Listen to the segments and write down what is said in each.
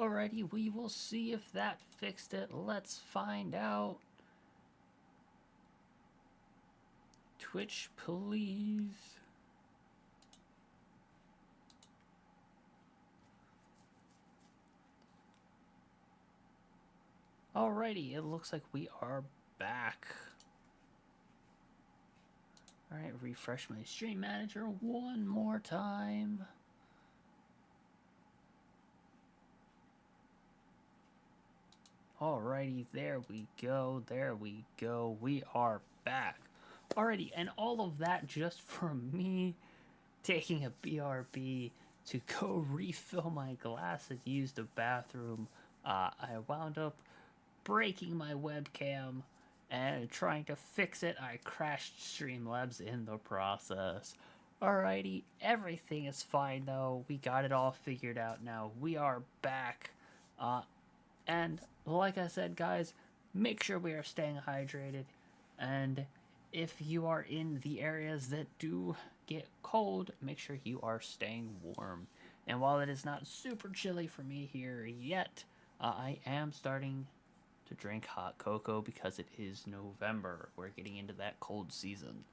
Alrighty, we will see if that fixed it. Let's find out. Twitch, please. Alrighty, it looks like we are back. Alright, refresh my stream manager one more time. Alrighty, there we go, we are back. Alrighty, and all of that just for me taking a BRB to go refill my glasses, use the bathroom. I wound up breaking my webcam and trying to fix it. I crashed Streamlabs in the process. Alrighty, everything is fine though. We got it all figured out now. We are back. And like I said, guys, make sure we are staying hydrated. And if you are in the areas that do get cold, make sure you are staying warm. And while it is not super chilly for me here yet, I am starting to drink hot cocoa because it is November. We're getting into that cold season.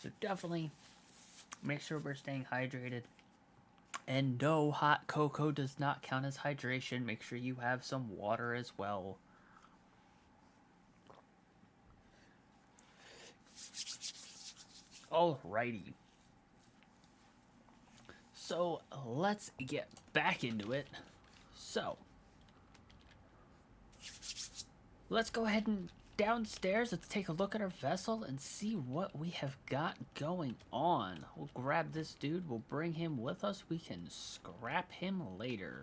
So definitely make sure we're staying hydrated. And no, hot cocoa does not count as hydration. Make sure you have some water as well. Alrighty. So let's get back into it. So let's go ahead and downstairs. Let's take a look at our vessel and see what we have got going on. We'll grab this dude. We'll bring him with us. We can scrap him later.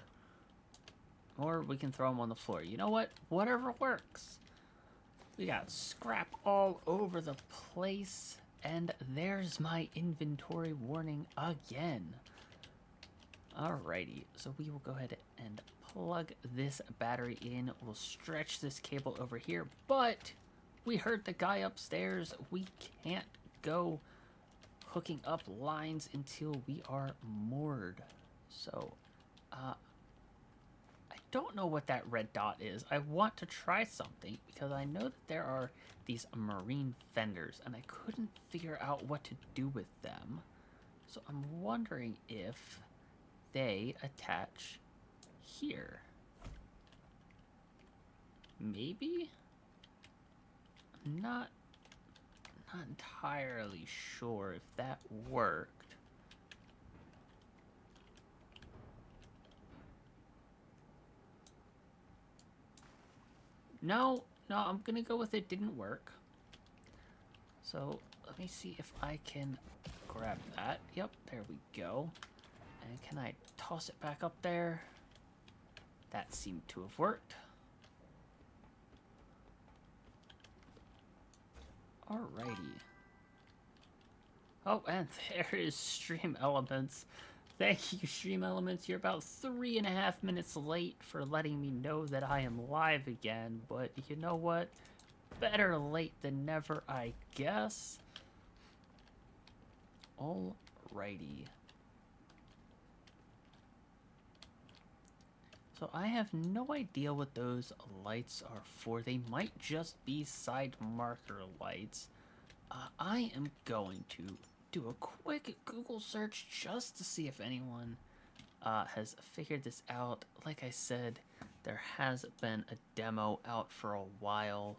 Or we can throw him on the floor. You know what? Whatever works. We got scrap all over the place. And there's my inventory warning again. Alrighty, so we will go ahead and plug this battery in. We'll stretch this cable over here, but we heard the guy upstairs. We can't go hooking up lines until we are moored. So, I don't know what that red dot is. I want to try something because I know that there are these marine fenders and I couldn't figure out what to do with them. So I'm wondering if they attach here. Maybe? I'm not entirely sure if that worked. No, I'm gonna go with it didn't work. So let me see if I can grab that. Yep, there we go. And can I toss it back up there? That seemed to have worked. Alrighty. Oh, and there is Stream Elements. Thank you, Stream Elements. You're about 3.5 minutes late for letting me know that I am live again, but you know what? Better late than never, I guess. Alrighty. So I have no idea what those lights are for. They might just be side marker lights. I am going to do a quick Google search just to see if anyone has figured this out. Like I said, there has been a demo out for a while,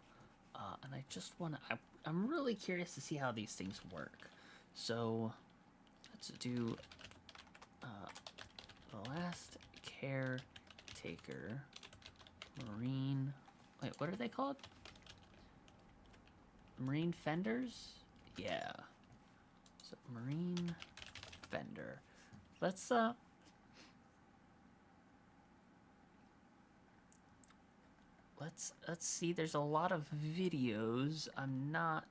and I just want to... I'm really curious to see how these things work. So let's do the last caretaker marine... Wait, what are they called? Marine fenders? Yeah. So marine fender. Let's see. There's a lot of videos. I'm not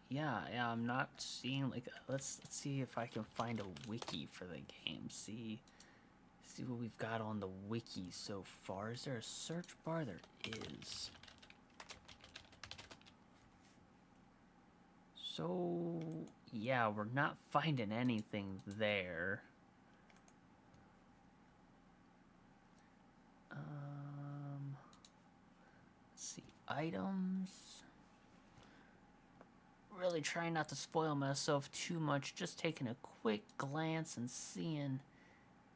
yeah, I'm not seeing like let's see if I can find a wiki for the game. See see what we've got on the wiki so far. Is there a search bar? There is. So, yeah, we're not finding anything there. Let's see, items. Really trying not to spoil myself too much, just taking a quick glance and seeing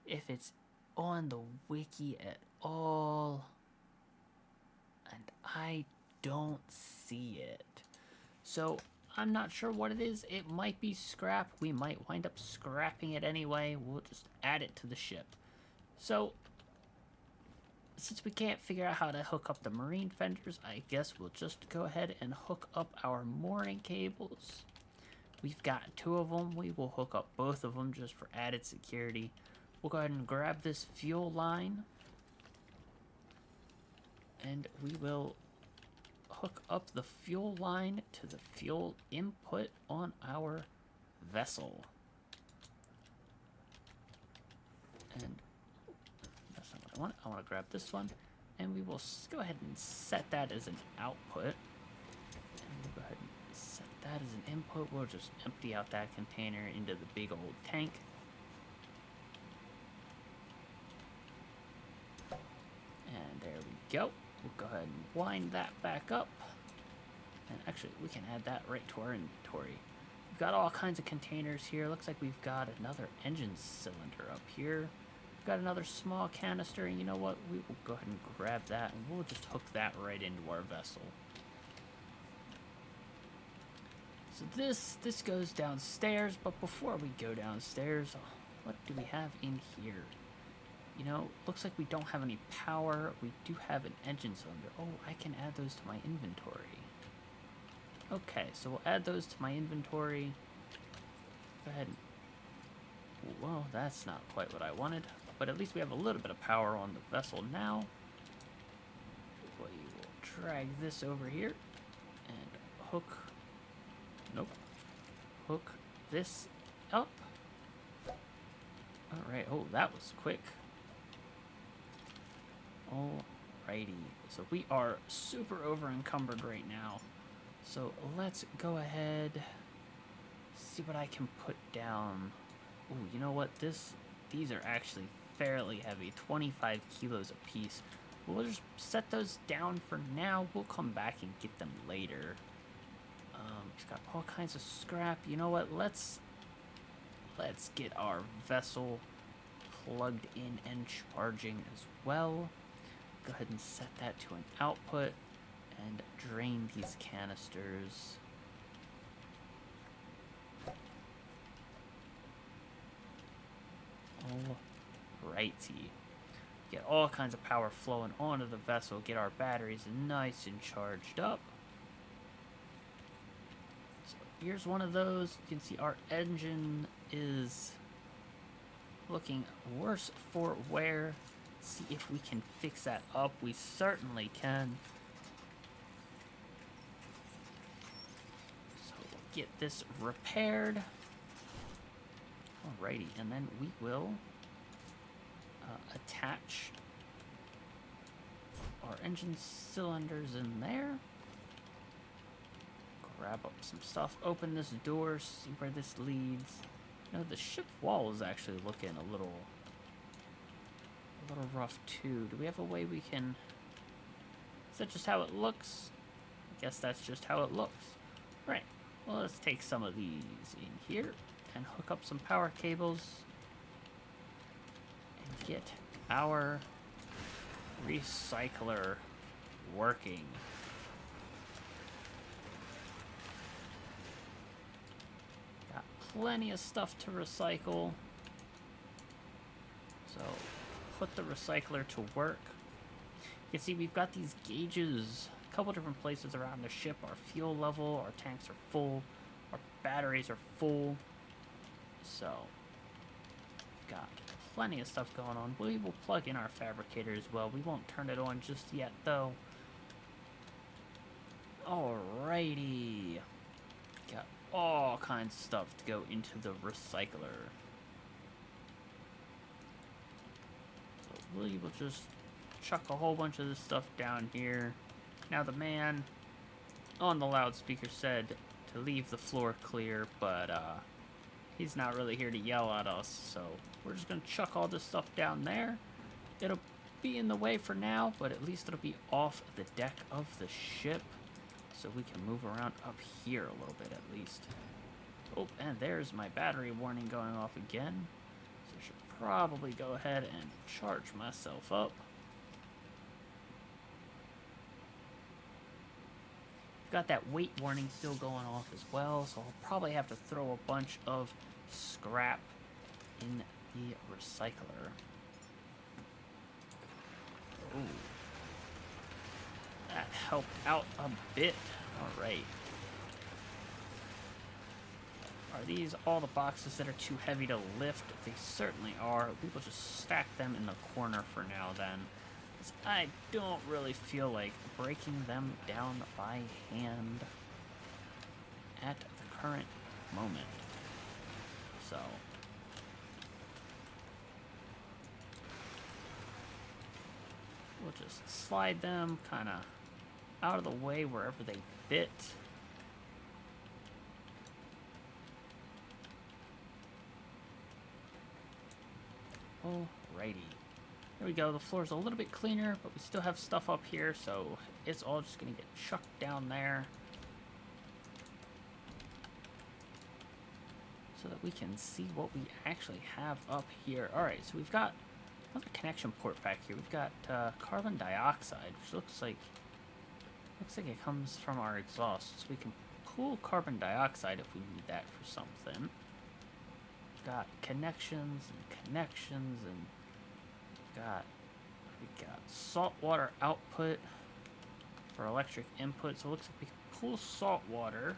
if it's on the wiki at all. And I don't see it. So I'm not sure what it is. It might be scrap. We might wind up scrapping it anyway. We'll just add it to the ship. So since we can't figure out how to hook up the marine fenders, I guess we'll just go ahead and hook up our mooring cables. We've got 2 of them. We will hook up both of them just for added security. We'll go ahead and grab this fuel line. And we will hook up the fuel line to the fuel input on our vessel. And that's not what I want. I want to grab this one. And we will go ahead and set that as an output. And we'll go ahead and set that as an input. We'll just empty out that container into the big old tank. And there we go. We'll go ahead and wind that back up. And actually, we can add that right to our inventory. We've got all kinds of containers here. Looks like we've got another engine cylinder up here. We've got another small canister. And you know what? We will go ahead and grab that, and we'll just hook that right into our vessel. So this goes downstairs, but before we go downstairs, what do we have in here? You know, looks like we don't have any power. We do have an engine cylinder. Oh, I can add those to my inventory. Okay, so we'll add those to my inventory. Go ahead and... Well, that's not quite what I wanted. But at least we have a little bit of power on the vessel now. We will drag this over here. And hook... Nope. Hook this up. Alright, oh, that was quick. Alrighty, so we are super over encumbered right now. So let's go ahead, see what I can put down. Oh, you know what? These are actually fairly heavy, 25 kilos a piece. We'll just set those down for now. We'll come back and get them later. We've got all kinds of scrap. You know what? Let's get our vessel plugged in and charging as well. Go ahead and set that to an output and drain these canisters. Alrighty. Get all kinds of power flowing onto the vessel, get our batteries nice and charged up. So here's one of those. You can see our engine is looking worse for wear. See if we can fix that up. We certainly can. So we'll get this repaired. Alrighty, and then we will attach our engine cylinders in there. Grab up some stuff, open this door, see where this leads. You know, the ship wall is actually looking a little rough too. Do we have a way we can... Is that just how it looks? I guess that's just how it looks. Right, well, let's take some of these in here and hook up some power cables and get our recycler working. Got plenty of stuff to recycle. So put the recycler to work. You can see we've got these gauges a couple different places around the ship. Our fuel level, our tanks are full, our batteries are full. So we've got plenty of stuff going on. We will plug in our fabricator as well. We won't turn it on just yet though. Alrighty. Got all kinds of stuff to go into the recycler. we will just chuck a whole bunch of this stuff down here. Now the man on the loudspeaker said to leave the floor clear, but he's not really here to yell at us, so we're just gonna chuck all this stuff down there. It'll be in the way for now, but at least it'll be off the deck of the ship, so we can move around up here a little bit at least. Oh, and there's my battery warning going off again, so I should probably go ahead and charge myself up. Got that weight warning still going off as well, so I'll probably have to throw a bunch of scrap in the recycler. Oh, that helped out a bit. All right. Are these all the boxes that are too heavy to lift? They certainly are. We will just stack them in the corner for now then. I don't really feel like breaking them down by hand at the current moment. So we'll just slide them kind of out of the way wherever they fit. Alrighty. There we go. The floor's a little bit cleaner, but we still have stuff up here, so it's all just going to get chucked down there. So that we can see what we actually have up here. Alright, so we've got another connection port back here. We've got carbon dioxide, which looks like it comes from our exhaust. So we can pull carbon dioxide if we need that for something. We've got connections and connections, and we got saltwater output for electric input. So it looks like we can pull salt water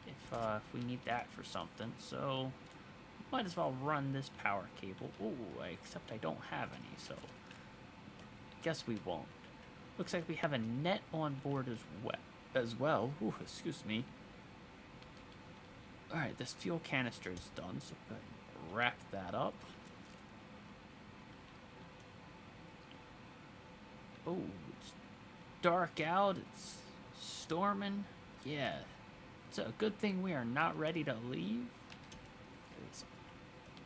if we need that for something. So might as well run this power cable. Ooh, except I don't have any, so I guess we won't. Looks like we have a net on board as well. Ooh, excuse me. Alright, this fuel canister is done, so go ahead and wrap that up. Oh, it's dark out, it's storming. Yeah, it's a good thing we are not ready to leave, 'cause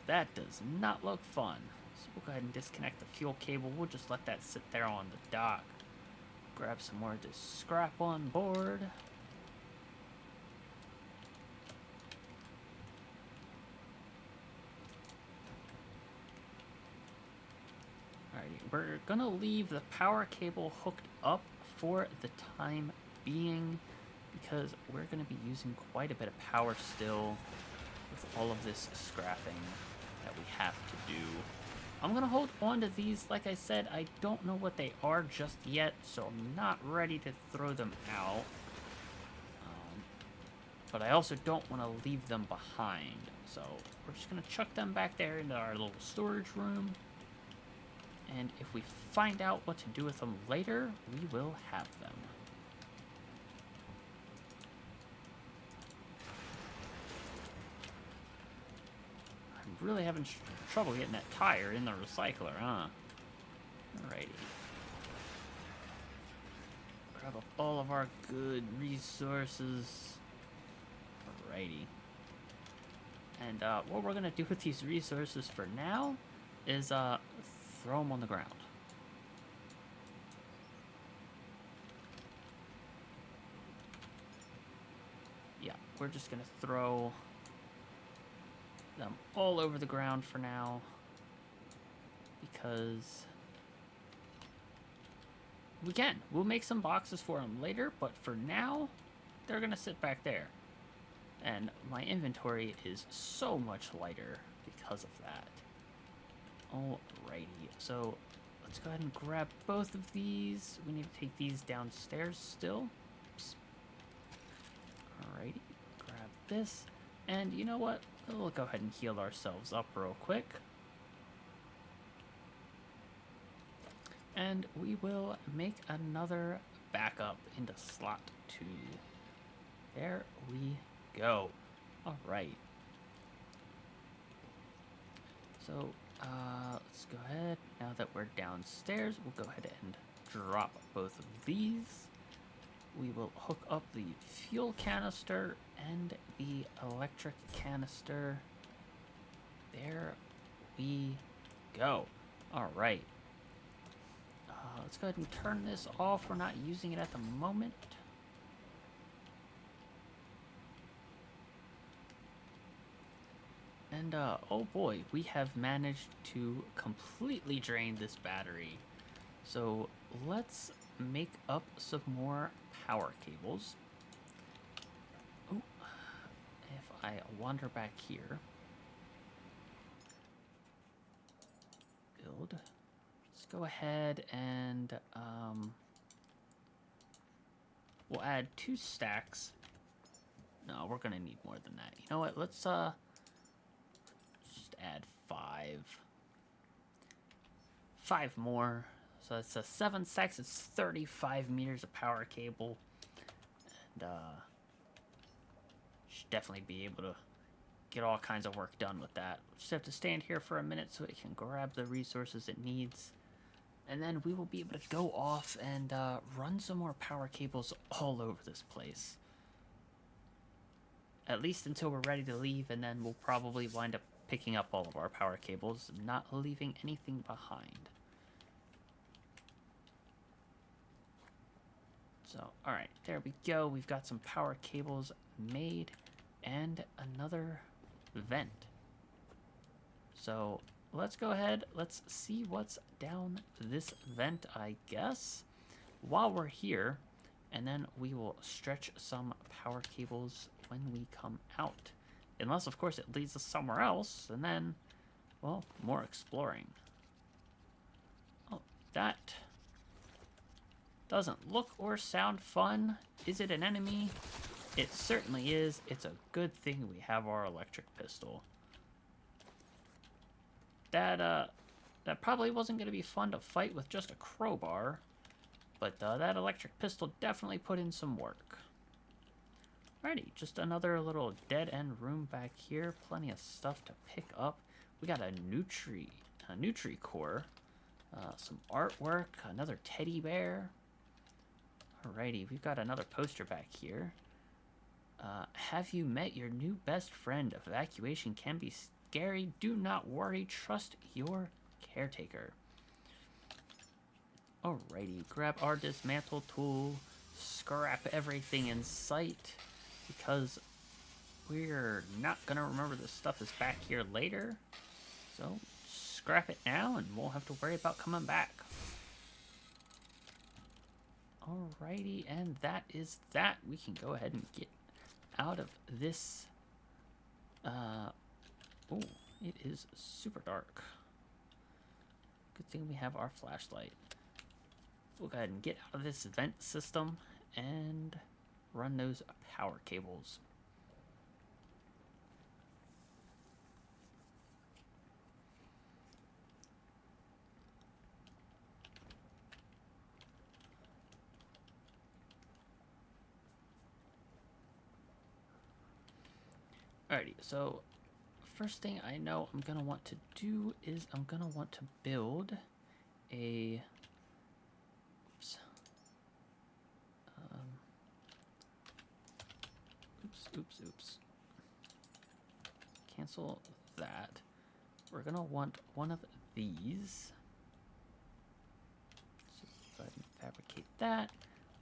that does not look fun. So we'll go ahead and disconnect the fuel cable. We'll just let that sit there on the dock. Grab some more of this scrap on board. We're gonna leave the power cable hooked up for the time being, because we're gonna be using quite a bit of power still with all of this scrapping that we have to do. I'm gonna hold on to these. Like I said, I don't know what they are just yet, so I'm not ready to throw them out. But I also don't want to leave them behind, so we're just gonna chuck them back there into our little storage room. And if we find out what to do with them later, we will have them. I'm really having trouble getting that tire in the recycler, huh? Alrighty. Grab up all of our good resources. Alrighty. And what we're going to do with these resources for now is throw them on the ground. Yeah, we're just gonna throw them all over the ground for now, because we can. We'll make some boxes for them later, but for now, they're gonna sit back there. And my inventory is so much lighter because of that. Alrighty, so let's go ahead and grab both of these. We need to take these downstairs still. Oops. Alrighty, grab this. And you know what? We'll go ahead and heal ourselves up real quick. And we will make another backup into slot 2. There we go. Alright. So Let's go ahead. Now that we're downstairs, we'll go ahead and drop both of these. We will hook up the fuel canister and the electric canister. There we go. All right. Let's go ahead and turn this off. We're not using it at the moment. And, oh boy, we have managed to completely drain this battery. So let's make up some more power cables. Oh, if I wander back here, build. Let's go ahead and we'll add 2 stacks. No, we're gonna need more than that. You know what? Let's just add 5 more. So it's 7 stacks. It's 35 meters of power cable, and should definitely be able to get all kinds of work done with that. We'll just have to stand here for a minute so it can grab the resources it needs, and then we will be able to go off and run some more power cables all over this place. At least until we're ready to leave, and then we'll probably wind up picking up all of our power cables, not leaving anything behind. So, alright, there we go. We've got some power cables made and another vent. So, let's go ahead. Let's see what's down this vent, I guess, while we're here. And then we will stretch some power cables when we come out. Unless, of course, it leads us somewhere else. And then, well, more exploring. Oh, that doesn't look or sound fun. Is it an enemy? It certainly is. It's a good thing we have our electric pistol. That probably wasn't going to be fun to fight with just a crowbar. But that electric pistol definitely put in some work. Alrighty, just another little dead-end room back here. Plenty of stuff to pick up. We got a Nutri core, some artwork, another teddy bear. Alrighty, we've got another poster back here. Have you met your new best friend? Evacuation can be scary. Do not worry. Trust your caretaker. Alrighty, grab our dismantle tool. Scrap everything in sight, because we're not going to remember this stuff is back here later. So, scrap it now, and we'll have to worry about coming back. Alrighty, and that is that. We can go ahead and get out of this. Oh, it is super dark. Good thing we have our flashlight. We'll go ahead and get out of this vent system and run those power cables. Alrighty, so first thing I know I'm gonna want to do is I'm gonna want to build a oops. Cancel that. We're gonna want one of these. So go ahead and fabricate that.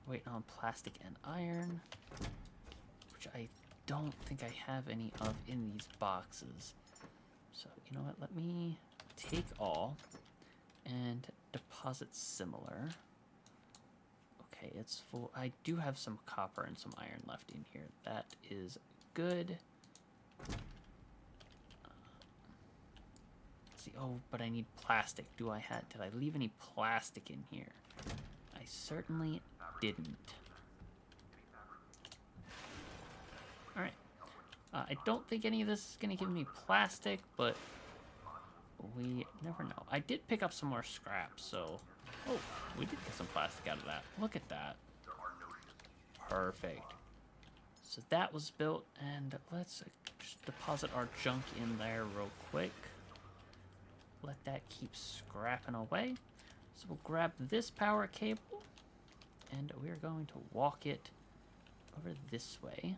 Waiting on plastic and iron, which I don't think I have any of in these boxes. So you know what? Let me take all and deposit similar. Okay, it's full. I do have some copper and some iron left in here. That is good. Let's see. Oh, but I need plastic. Did I leave any plastic in here? I certainly didn't. Alright. I don't think any of this is going to give me plastic, but we never know. I did pick up some more scrap, so... Oh, we did get some plastic out of that. Look at that. Perfect. So that was built, and let's just deposit our junk in there real quick. let that keep scrapping away. So we'll grab this power cable, and we're going to walk it over this way.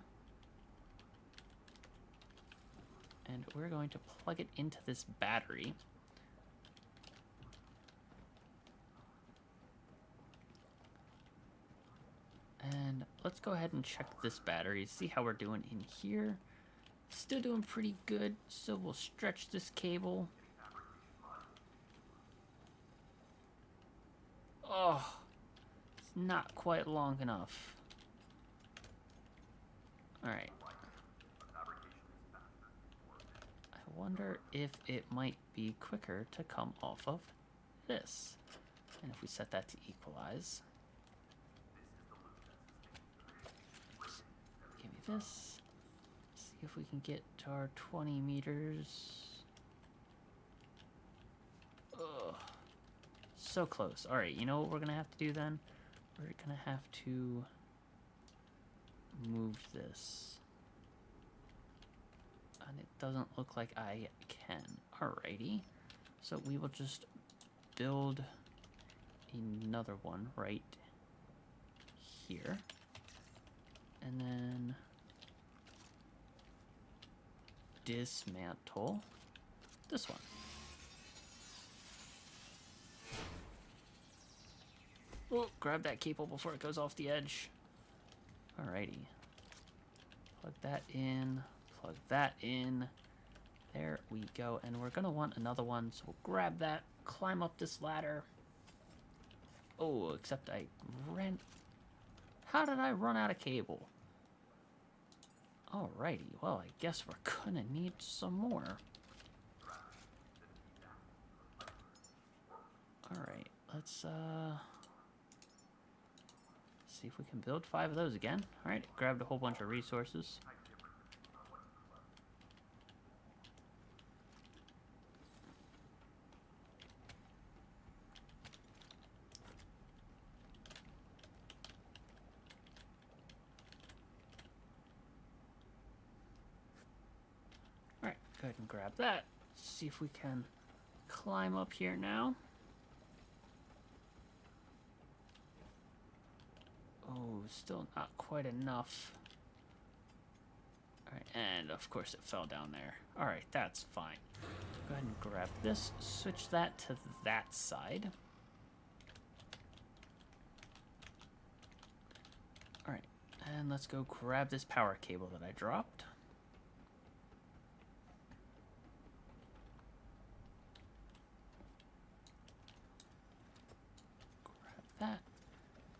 And we're going to plug it into this battery. And let's go ahead and check this battery, see how we're doing in here. Still doing pretty good, so we'll stretch this cable. Oh, it's not quite long enough. Alright. I wonder if it might be quicker to come off of this. And if we set that to equalize. Give me this. See if we can get to our 20 meters. Ugh. So close. Alright, you know what we're going to have to do then? We're going to have to move this. And it doesn't look like I can. Alrighty. So we will just build another one right here. And then dismantle this one. Oh, grab that cable before it goes off the edge. Alrighty. Plug that in. Plug that in. There we go. And we're going to want another one, so we'll grab that, climb up this ladder. Oh, except I ran... How did I run out of cable? Alrighty, well, I guess we're gonna need some more. Alright, let's see if we can build 5 of those again. Alright, grabbed a whole bunch of resources. Alright, go ahead and grab that. See if we can climb up here now. Oh, still not quite enough. Alright, and of course it fell down there. Alright, that's fine. Go ahead and grab this, switch that to that side. Alright, and let's go grab this power cable that I dropped. Grab that,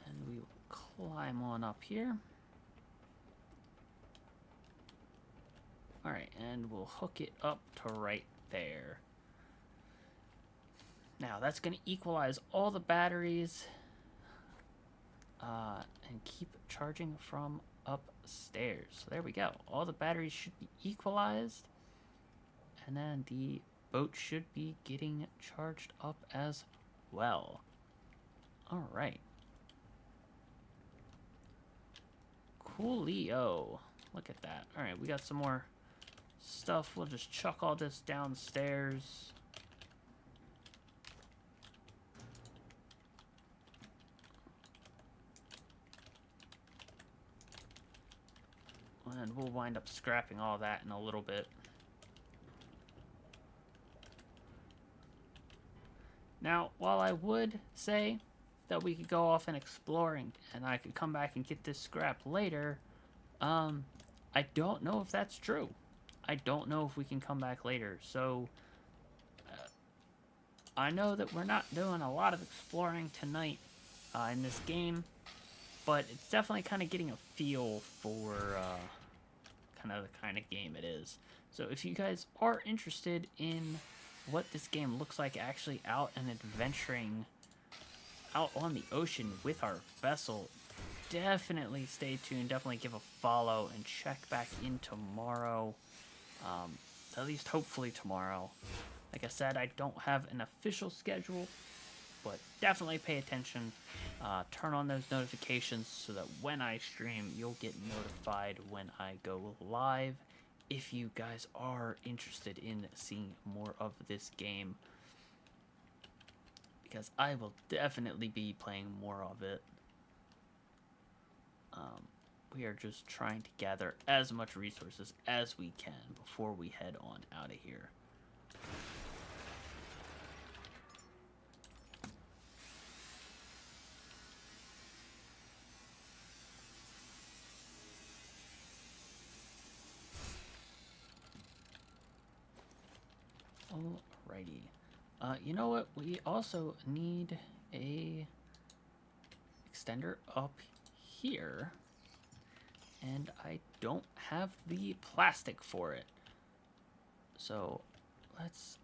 and we will climb on up here. Alright, and we'll hook it up to right there. Now, that's going to equalize all the batteries and keep charging from upstairs. So there we go. All the batteries should be equalized, and then the boat should be getting charged up as well. Alright. Coolio. Look at that. Alright, we got some more stuff. We'll just chuck all this downstairs. And we'll wind up scrapping all that in a little bit. Now, while I would say that we could go off and exploring and I could come back and get this scrap later, I don't know if that's true. I don't know if we can come back later. So, I know that we're not doing a lot of exploring tonight in this game, but it's definitely kind of getting a feel for the kind of game it is. So if you guys are interested in what this game looks like actually out and adventuring out on the ocean with our vessel, definitely stay tuned, definitely give a follow, and check back in tomorrow, at least hopefully tomorrow. Like I said, I don't have an official schedule, but definitely pay attention, turn on those notifications so that when I stream, you'll get notified when I go live if you guys are interested in seeing more of this game. because I will definitely be playing more of it. We are just trying to gather as much resources as we can before we head on out of here. Alrighty. You know what? We also need a extender up here. And I don't have the plastic for it. So let's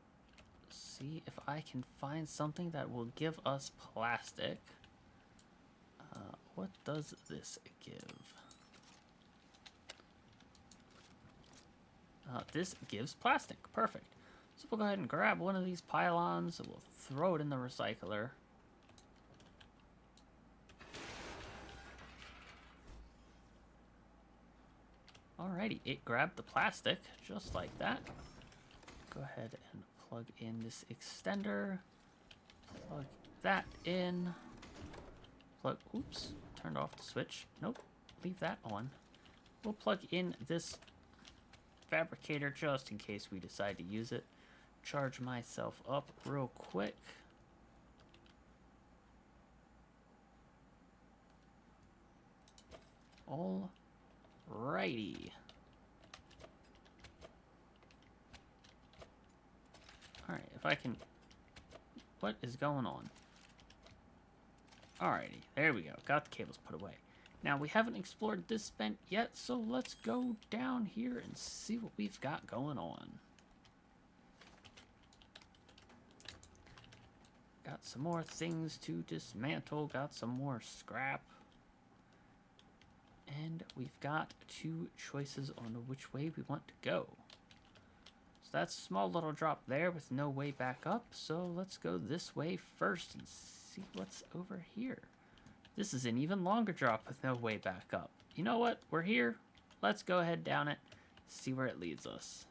see if I can find something that will give us plastic. What does this give? This gives plastic. Perfect. So we'll go ahead and grab one of these pylons and we'll throw it in the recycler. Alrighty, it grabbed the plastic just like that. Go ahead and plug in this extender. Plug that in. Oops, turned off the switch. Nope, leave that on. We'll plug in this fabricator just in case we decide to use it. Charge myself up real quick. Alrighty. Alright, if I can... What is going on? Alrighty, there we go. Got the cables put away. Now, we haven't explored this vent yet, so let's go down here and see what we've got going on. Got some more things to dismantle. Got some more scrap. And we've got two choices on which way we want to go. So that's a small little drop there with no way back up. So let's go this way first and see what's over here. This is an even longer drop with no way back up. You know what? We're here. Let's go ahead down it. See where it leads us.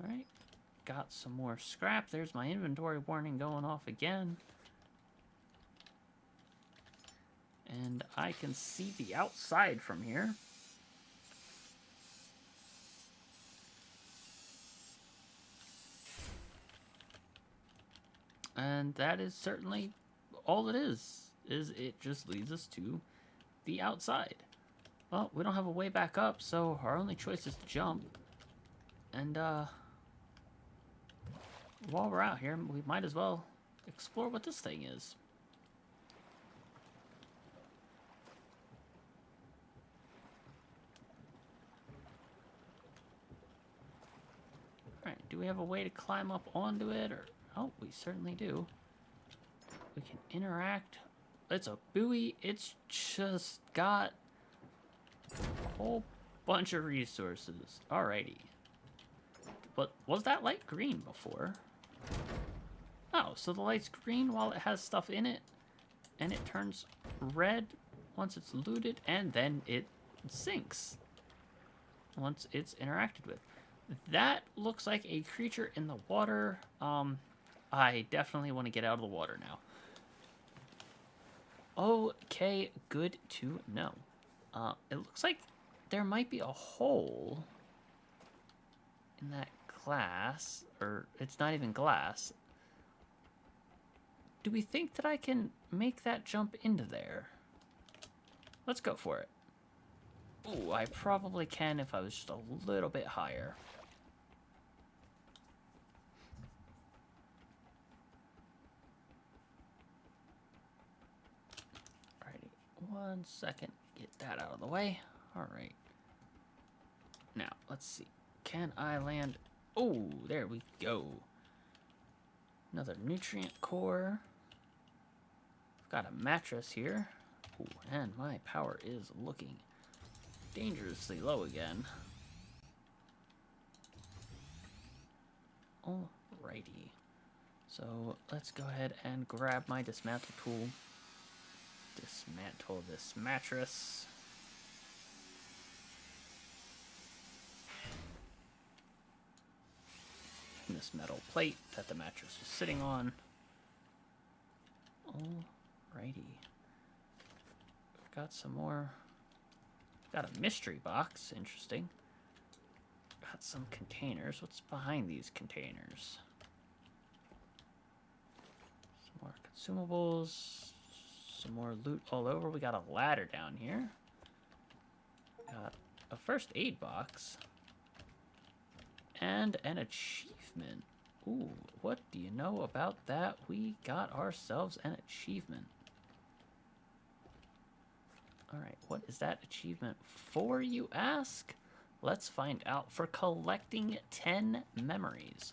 Alright. Got some more scrap. There's my inventory warning going off again. And I can see the outside from here. And that is certainly all it is it just leads us to the outside. Well, we don't have a way back up, so our only choice is to jump. And, while we're out here, we might as well explore what this thing is. Alright, do we have a way to climb up onto it, or... Oh, we certainly do. We can interact. It's a buoy. It's just got a whole bunch of resources. Alrighty. But was that light green before? Oh, so the light's green while it has stuff in it, and it turns red once it's looted, and then it sinks once it's interacted with. That looks like a creature in the water. I definitely want to get out of the water now. Okay, good to know. It looks like there might be a hole in that glass, or it's not even glass. Do we think that I can make that jump into there? Let's go for it. Ooh, I probably can if I was just a little bit higher. Alrighty, 1 second. Get that out of the way. Alright. Now, let's see. Can I land? Oh, there we go. Another nutrient core. Got a mattress here. Ooh, and my power is looking dangerously low again. Alrighty. So let's go ahead and grab my dismantle tool. Dismantle this mattress. I'm gonna this metal plate that the mattress was sitting on. Alrighty. Got some more. Got a mystery box. Interesting. Got some containers. What's behind these containers? Some more consumables. Some more loot all over. We got a ladder down here. Got a first aid box. And an achievement. Ooh, what do you know about that? We got ourselves an achievement. Alright, what is that achievement for, you ask? Let's find out. For collecting 10 memories.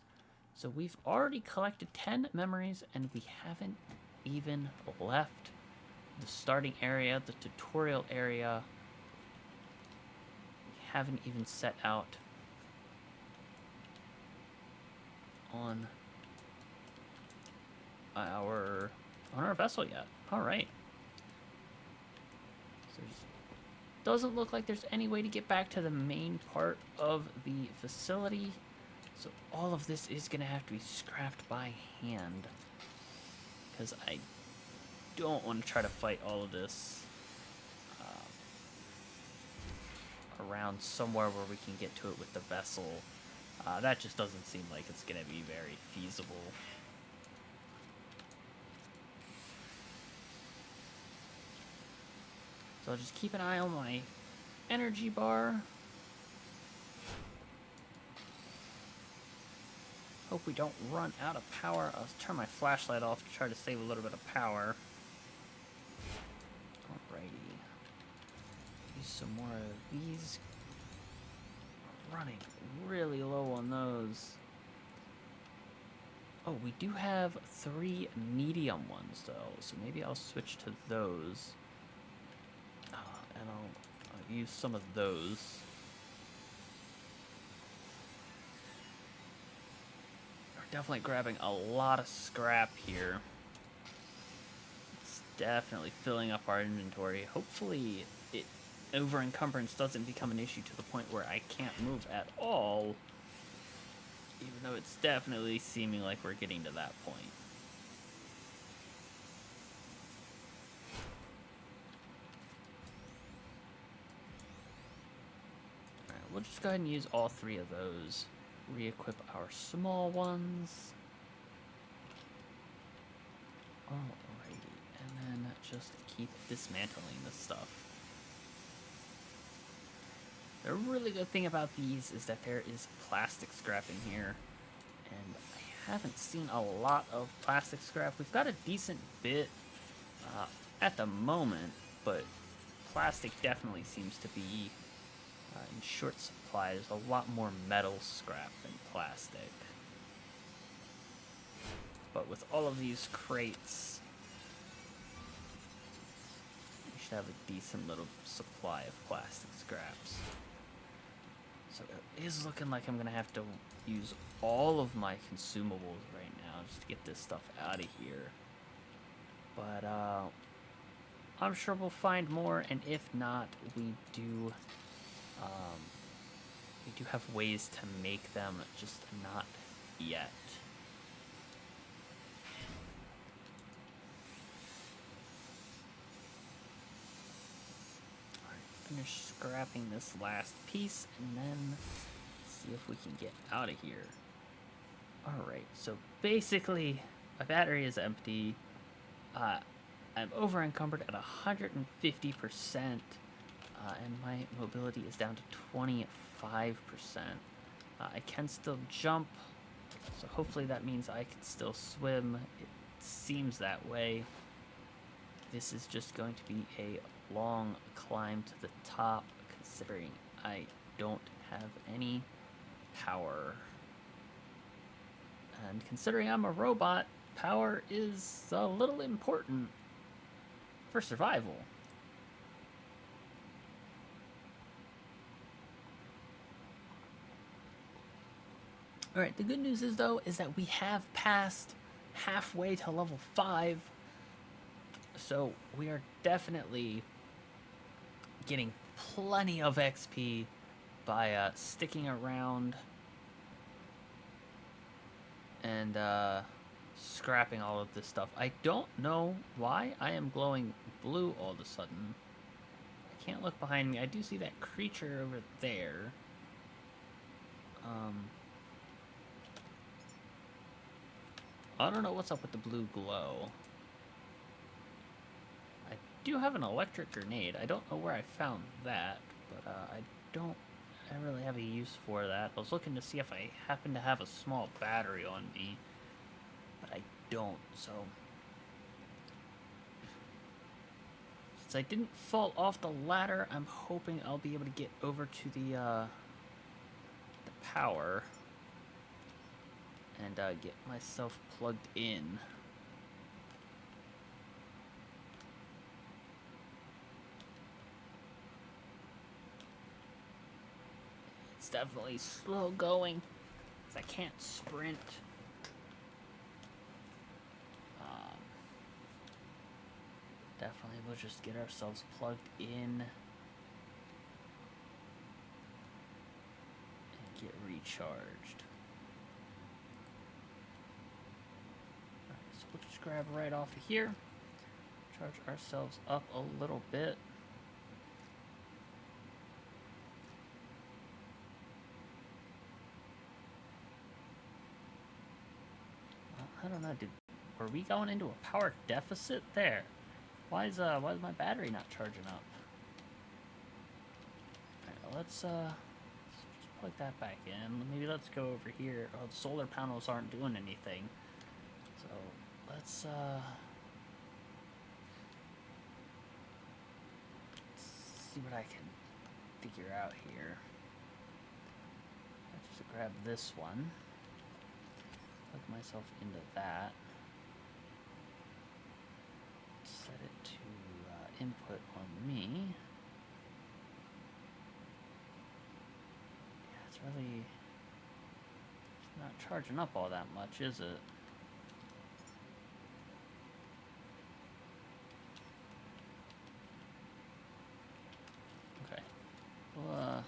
So we've already collected 10 memories, and we haven't even left the starting area, the tutorial area. We haven't even set out on our vessel yet. All right. So doesn't look like there's any way to get back to the main part of the facility. So all of this is gonna have to be scrapped by hand, because I don't want to try to fight all of this around somewhere where we can get to it with the vessel. That just doesn't seem like it's going to be very feasible. So I'll just keep an eye on my energy bar. Hope we don't run out of power. I'll turn my flashlight off to try to save a little bit of power. Alrighty. Use some more of these. Running really low on those. Oh, we do have 3 medium ones though, so maybe I'll switch to those. And I'll use some of those. We're definitely grabbing a lot of scrap here. It's definitely filling up our inventory. Hopefully over encumbrance doesn't become an issue to the point where I can't move at all, even though it's definitely seeming like we're getting to that point. Alright, we'll just go ahead and use all 3 of those. Re-equip our small ones. Alrighty, and then just keep dismantling this stuff. The really good thing about these is that there is plastic scrap in here, and I haven't seen a lot of plastic scrap. We've got a decent bit at the moment, but plastic definitely seems to be in short supply. There's a lot more metal scrap than plastic. But with all of these crates, we should have a decent little supply of plastic scraps. So it is looking like I'm going to have to use all of my consumables right now just to get this stuff out of here. But I'm sure we'll find more, and if not, we do have ways to make them, just not yet. Finish scrapping this last piece and then see if we can get out of here. Alright, so basically my battery is empty. I'm over encumbered at 150%, and my mobility is down to 25%. I can still jump, so hopefully that means I can still swim. It seems that way. This is just going to be a long climb to the top, considering I don't have any power. And considering I'm a robot, power is a little important for survival. Alright, the good news is though, is that we have passed halfway to level 5. So we are definitely getting plenty of XP by sticking around and scrapping all of this stuff. I don't know why I am glowing blue all of a sudden. I can't look behind me. I do see that creature over there. I don't know what's up with the blue glow. I do have an electric grenade. I don't know where I found that, but I don't really have a use for that. I was looking to see if I happen to have a small battery on me, but I don't, so... Since I didn't fall off the ladder, I'm hoping I'll be able to get over to the power and get myself plugged in. It's definitely slow going, because I can't sprint. Definitely we'll just get ourselves plugged in and get recharged. Alright, so we'll just grab right off of here, charge ourselves up a little bit. I don't know, were we going into a power deficit there? Why is my battery not charging up? Alright, let's just plug that back in. Maybe let's go over here. Oh, the solar panels aren't doing anything. So let's see what I can figure out here. Let's just grab this one. Plug myself into that. Set it to input on me. Yeah, it's not charging up all that much, is it? Okay. We'll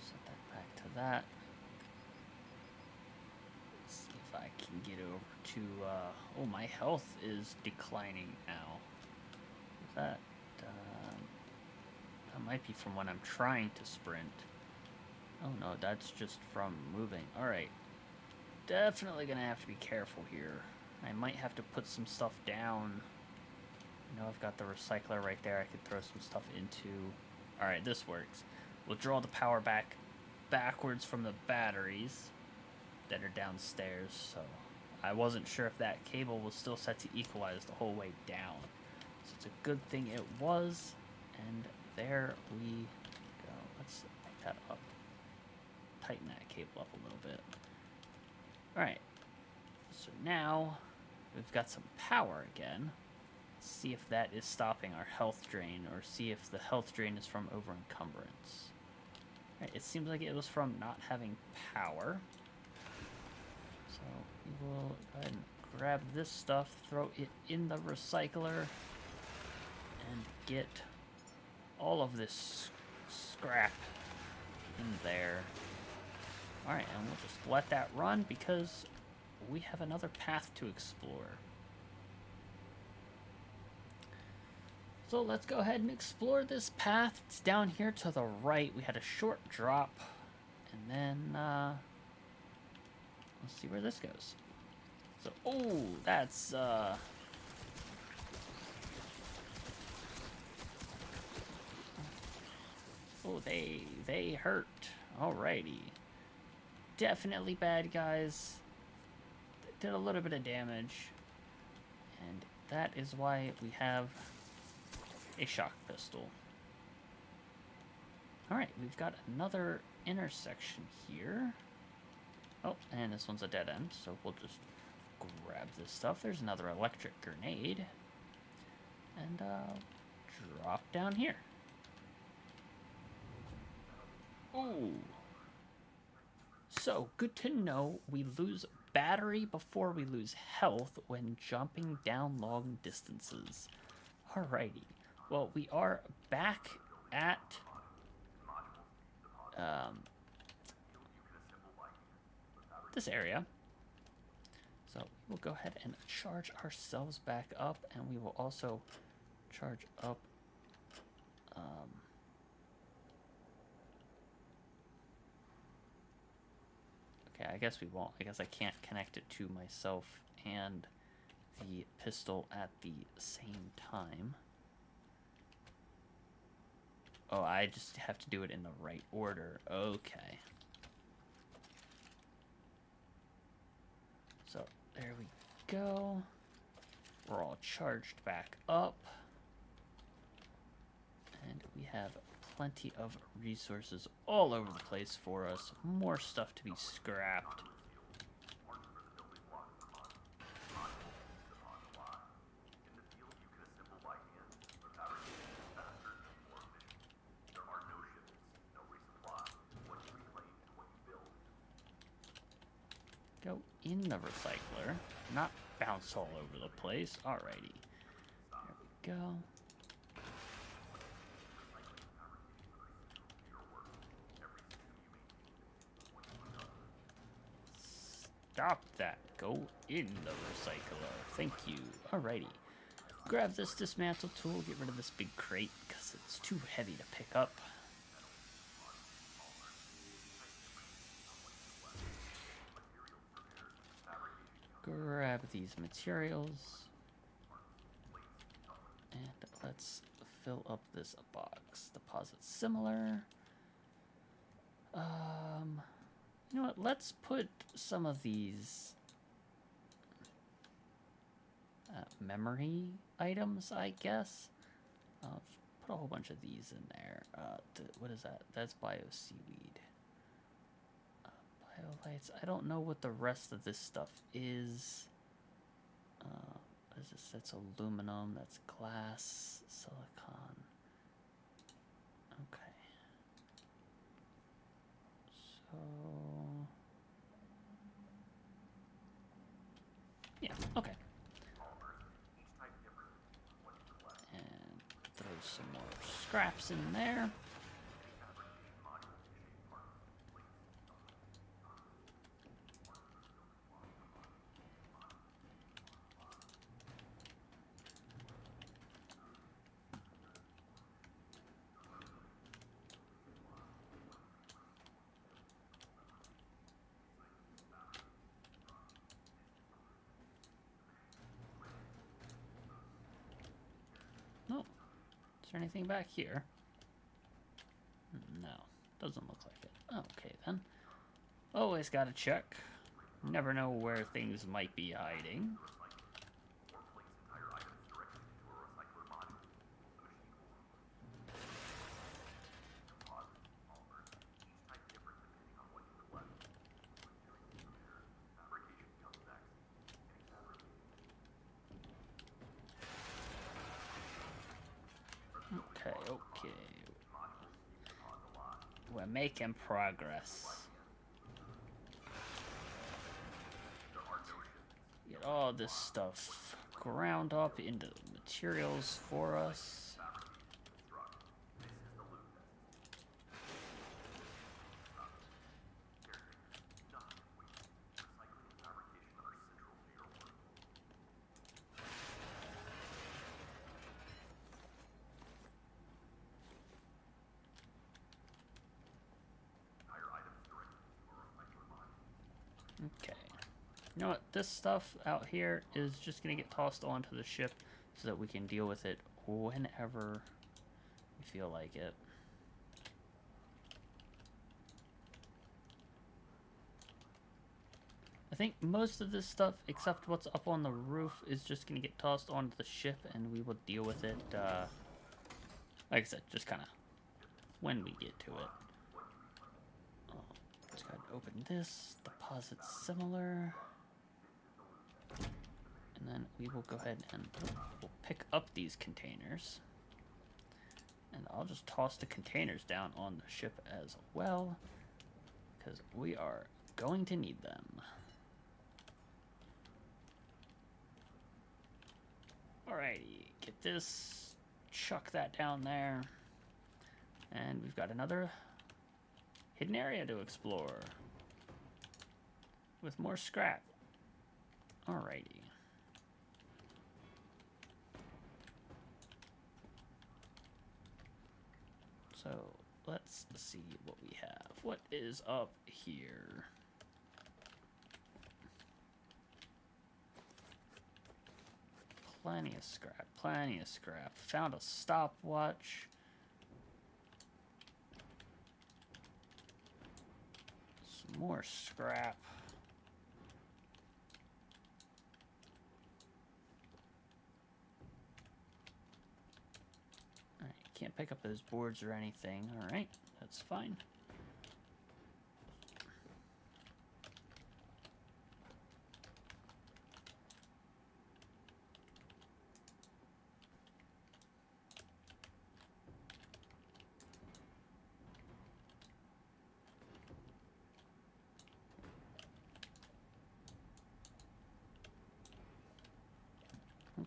set that back to that. See if I can get over to, oh, my health is declining now. That might be from when I'm trying to sprint. Oh no, that's just from moving. Alright. Definitely gonna have to be careful here. I might have to put some stuff down. You know, I've got the recycler right there. I could throw some stuff into. Alright, this works. We'll draw the power backwards from the batteries that are downstairs, so I wasn't sure if that cable was still set to equalize the whole way down. So it's a good thing it was, and there we go. Let's pick that up. Tighten that cable up a little bit. Alright, so now we've got some power again. Let's see if that is stopping our health drain, or see if the health drain is from over encumbrance. Alright, it seems like it was from not having power. So we will go ahead and grab this stuff, throw it in the recycler, and get all of this scrap in there. Alright, and we'll just let that run because we have another path to explore. So let's go ahead and explore this path. It's down here to the right. We had a short drop, and then let's see where this goes. So, oh, that's oh, they hurt. Alrighty. Definitely bad guys. Did a little bit of damage. And that is why we have a shock pistol. Alright, we've got another intersection here. Oh, and this one's a dead end, so we'll just grab this stuff. There's another electric grenade. And drop down here. Ooh. So, good to know we lose battery before we lose health when jumping down long distances. Alrighty. Well, we are back at this area. So we'll go ahead and charge ourselves back up, and we will also charge up okay, I guess we won't. I guess I can't connect it to myself and the pistol at the same time. Oh, I just have to do it in the right order. Okay. So there we go. We're all charged back up. And we have plenty of resources all over the place for us. More stuff to be scrapped. Go in the recycler, not bounce all over the place. Alrighty. There we go. Stop that. Go in the recycler. Thank you. Alrighty. Grab this dismantle tool, get rid of this big crate, because it's too heavy to pick up. Grab these materials. And let's fill up this box. Deposit similar. You know what? Let's put some of these memory items, I guess. I'll just put a whole bunch of these in there. What is that? That's bio seaweed. Biolights. I don't know what the rest of this stuff is. What is this? That's aluminum. That's glass. Silicon. Okay. So... yeah, okay. And throw some more scraps in there. No. Is there anything back here? No. Doesn't look like it. Okay, then. Always gotta check. Never know where things might be hiding. Okay. We're making progress. Get all this stuff ground up into materials for us. Okay. You know what? This stuff out here is just going to get tossed onto the ship so that we can deal with it whenever we feel like it. I think most of this stuff, except what's up on the roof, is just going to get tossed onto the ship, and we will deal with it, like I said, just kind of when we get to it. Let's go ahead and open this, deposit similar, and then we will go ahead and we'll pick up these containers. And I'll just toss the containers down on the ship as well, because we are going to need them. Alrighty, get this, chuck that down there, and we've got another hidden area to explore, with more scrap. Alrighty. So let's see what we have. What is up here? Plenty of scrap, plenty of scrap. Found a stopwatch. Some more scrap. Alright, can't pick up those boards or anything. Alright, that's fine.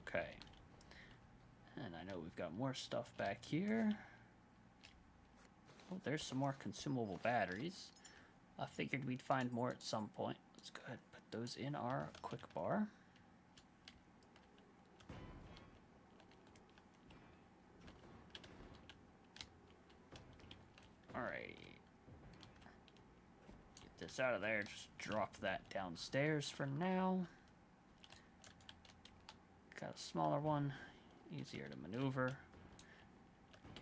Okay. And I know we've got more stuff back here. Oh, there's some more consumable batteries. I figured we'd find more at some point. Let's go ahead and put those in our quick bar. Alrighty. Get this out of there. Just drop that downstairs for now. Got a smaller one. Easier to maneuver.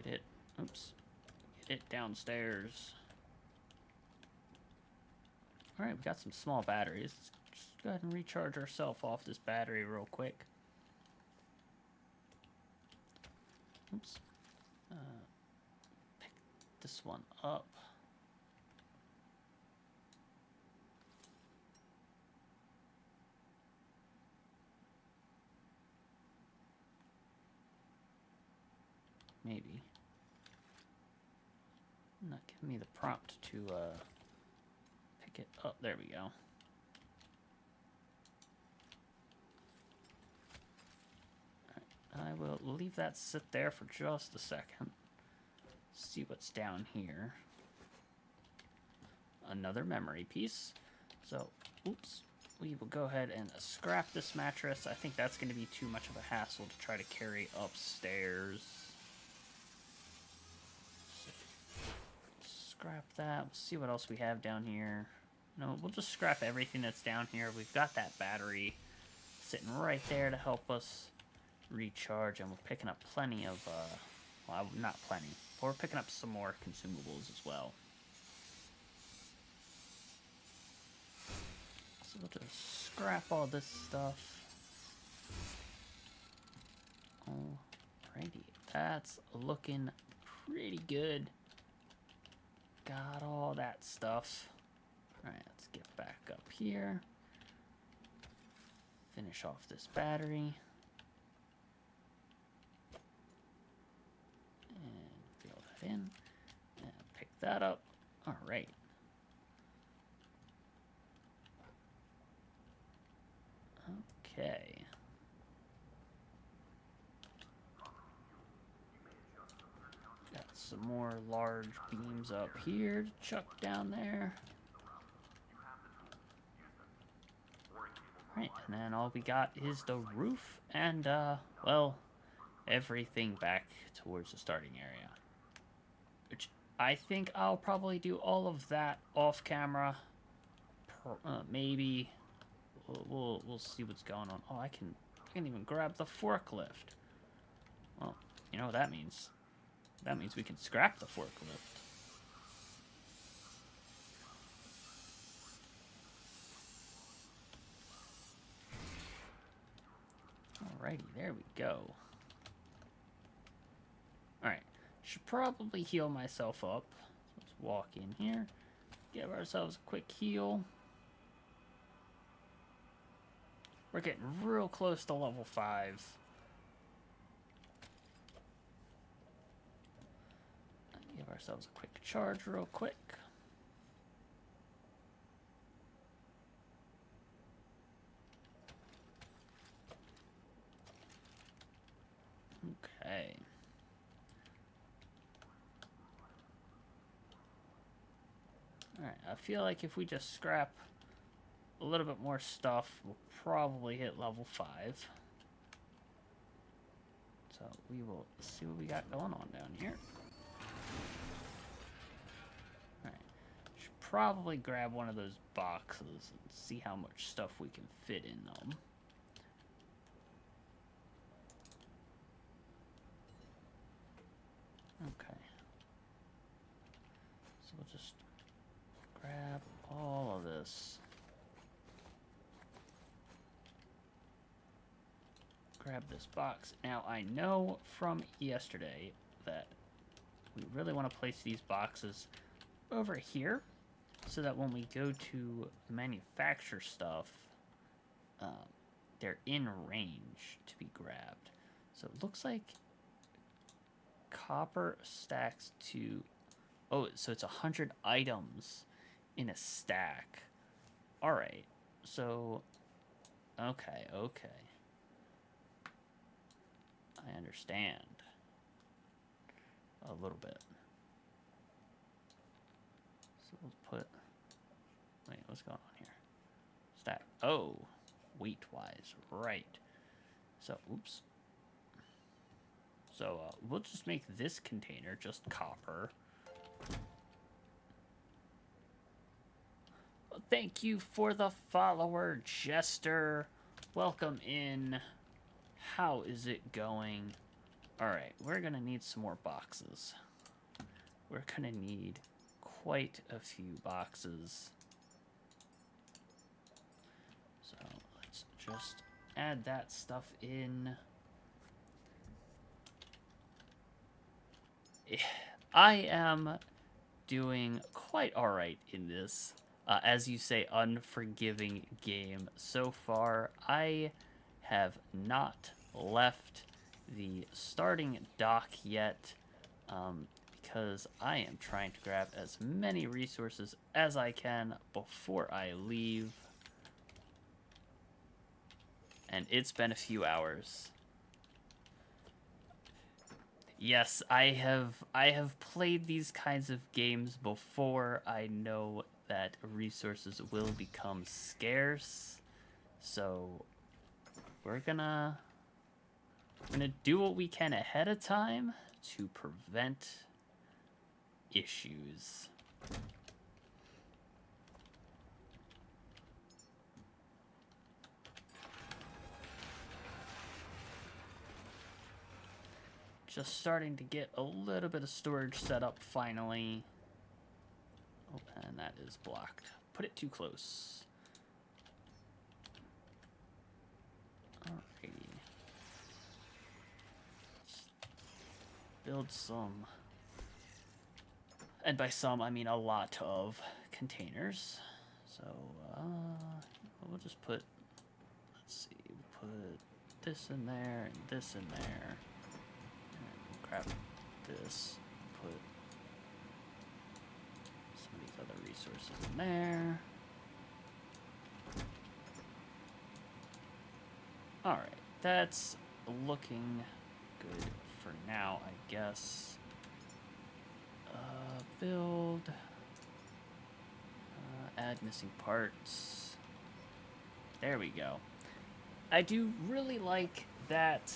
Get it. Oops. Get it downstairs. Alright, we got some small batteries. Let's just go ahead and recharge ourselves off this battery real quick. Oops. Pick this one up. Maybe. Not giving me the prompt to pick it up. There we go. I will leave that sit there for just a second. See what's down here. Another memory piece. So, oops. We will go ahead and scrap this mattress. I think that's going to be too much of a hassle to try to carry upstairs. Scrap that. We'll see what else we have down here. No, we'll just scrap everything that's down here. We've got that battery sitting right there to help us recharge, and we're picking up plenty of, well, not plenty, but we're picking up some more consumables as well. So we'll just scrap all this stuff. Alrighty, that's looking pretty good. Got all that stuff. Alright, let's get back up here. Finish off this battery. And fill that in. And pick that up. Alright. Okay. Got some more large beams up here to chuck down there. Right, and then all we got is the roof and, well, everything back towards the starting area. Which I think I'll probably do all of that off camera. Maybe. We'll see what's going on. Oh, I can even grab the forklift. Well, you know what that means. That means we can scrap the forklift. Alrighty, there we go. Alright, should probably heal myself up. So let's walk in here, give ourselves a quick heal. We're getting real close to level 5. Give ourselves a quick charge real quick. Okay. Alright, I feel like if we just scrap a little bit more stuff. We'll probably hit level 5. So we will see what we got going on down here. Alright. Should probably grab one of those boxes and see how much stuff we can fit in them. Okay. So we'll just grab all of this. Grab this box. Now, I know from yesterday that we really want to place these boxes over here so that when we go to manufacture stuff, they're in range to be grabbed. So it looks like copper stacks to... Oh, so it's 100 items in a stack. Alright, so... Okay. I understand. A little bit. So we'll put... Wait, what's going on here? Stack. Oh, weight-wise. Right. So, oops. So, we'll just make this container just copper. Thank you for the follower, Jester. Welcome in. How is it going? Alright, we're gonna need some more boxes. We're gonna need quite a few boxes. So let's just add that stuff in. I am doing quite alright in this, as you say, unforgiving game. So far, I have not left the starting dock yet, because I am trying to grab as many resources as I can before I leave. And it's been a few hours. Yes, I have played these kinds of games before. I know that resources will become scarce. So we're gonna do what we can ahead of time to prevent issues. Just starting to get a little bit of storage set up finally. Oh, and that is blocked. Put it too close. Alrighty. Let's build some. And by some, I mean a lot of containers. So, we'll just put, let's see, we'll put this in there and this in there. Grab this, put some of these other resources in there. Alright, that's looking good for now, I guess. Build. Add missing parts. There we go. I do really like that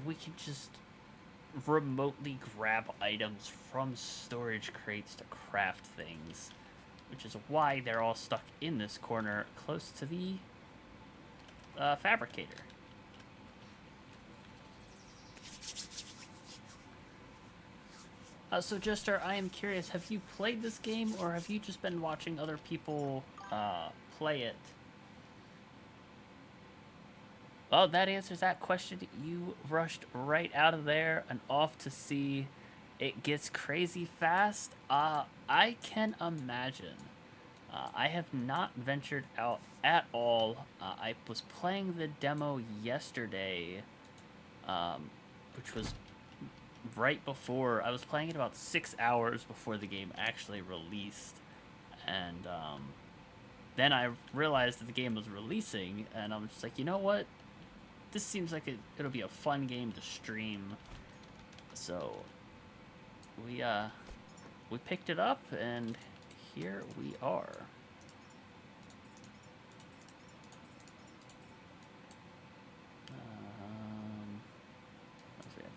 we can just remotely grab items from storage crates to craft things, which is why they're all stuck in this corner close to the fabricator. So Jester, I am curious, have you played this game, or have you just been watching other people play it? Well, that answers that question. You rushed right out of there and off to sea. It gets crazy fast. I can imagine. I have not ventured out at all. I was playing the demo yesterday, which was right before. I was playing it about 6 hours before the game actually released. And then I realized that the game was releasing, and I'm just like, you know what? This seems like it'll be a fun game to stream. So we picked it up, and here we are.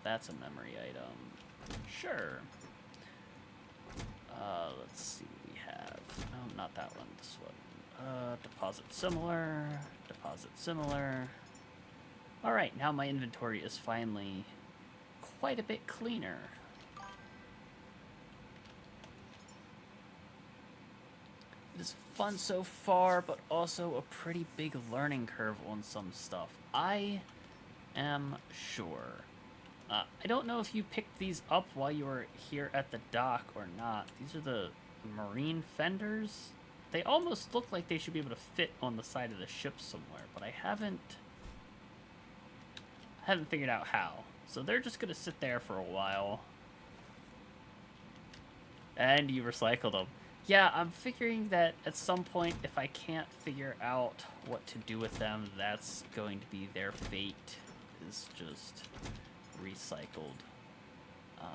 that's a memory item. Sure. Let's see what we have. No, not that one. This one. Deposit similar. Deposit similar. Alright, now my inventory is finally quite a bit cleaner. It is fun so far, but also a pretty big learning curve on some stuff. I am sure. I don't know if you picked these up while you were here at the dock or not. These are the marine fenders. They almost look like they should be able to fit on the side of the ship somewhere, but I haven't figured out how. So they're just gonna sit there for a while. And you recycled them. Yeah, I'm figuring that at some point, if I can't figure out what to do with them, that's going to be their fate, is just recycled. But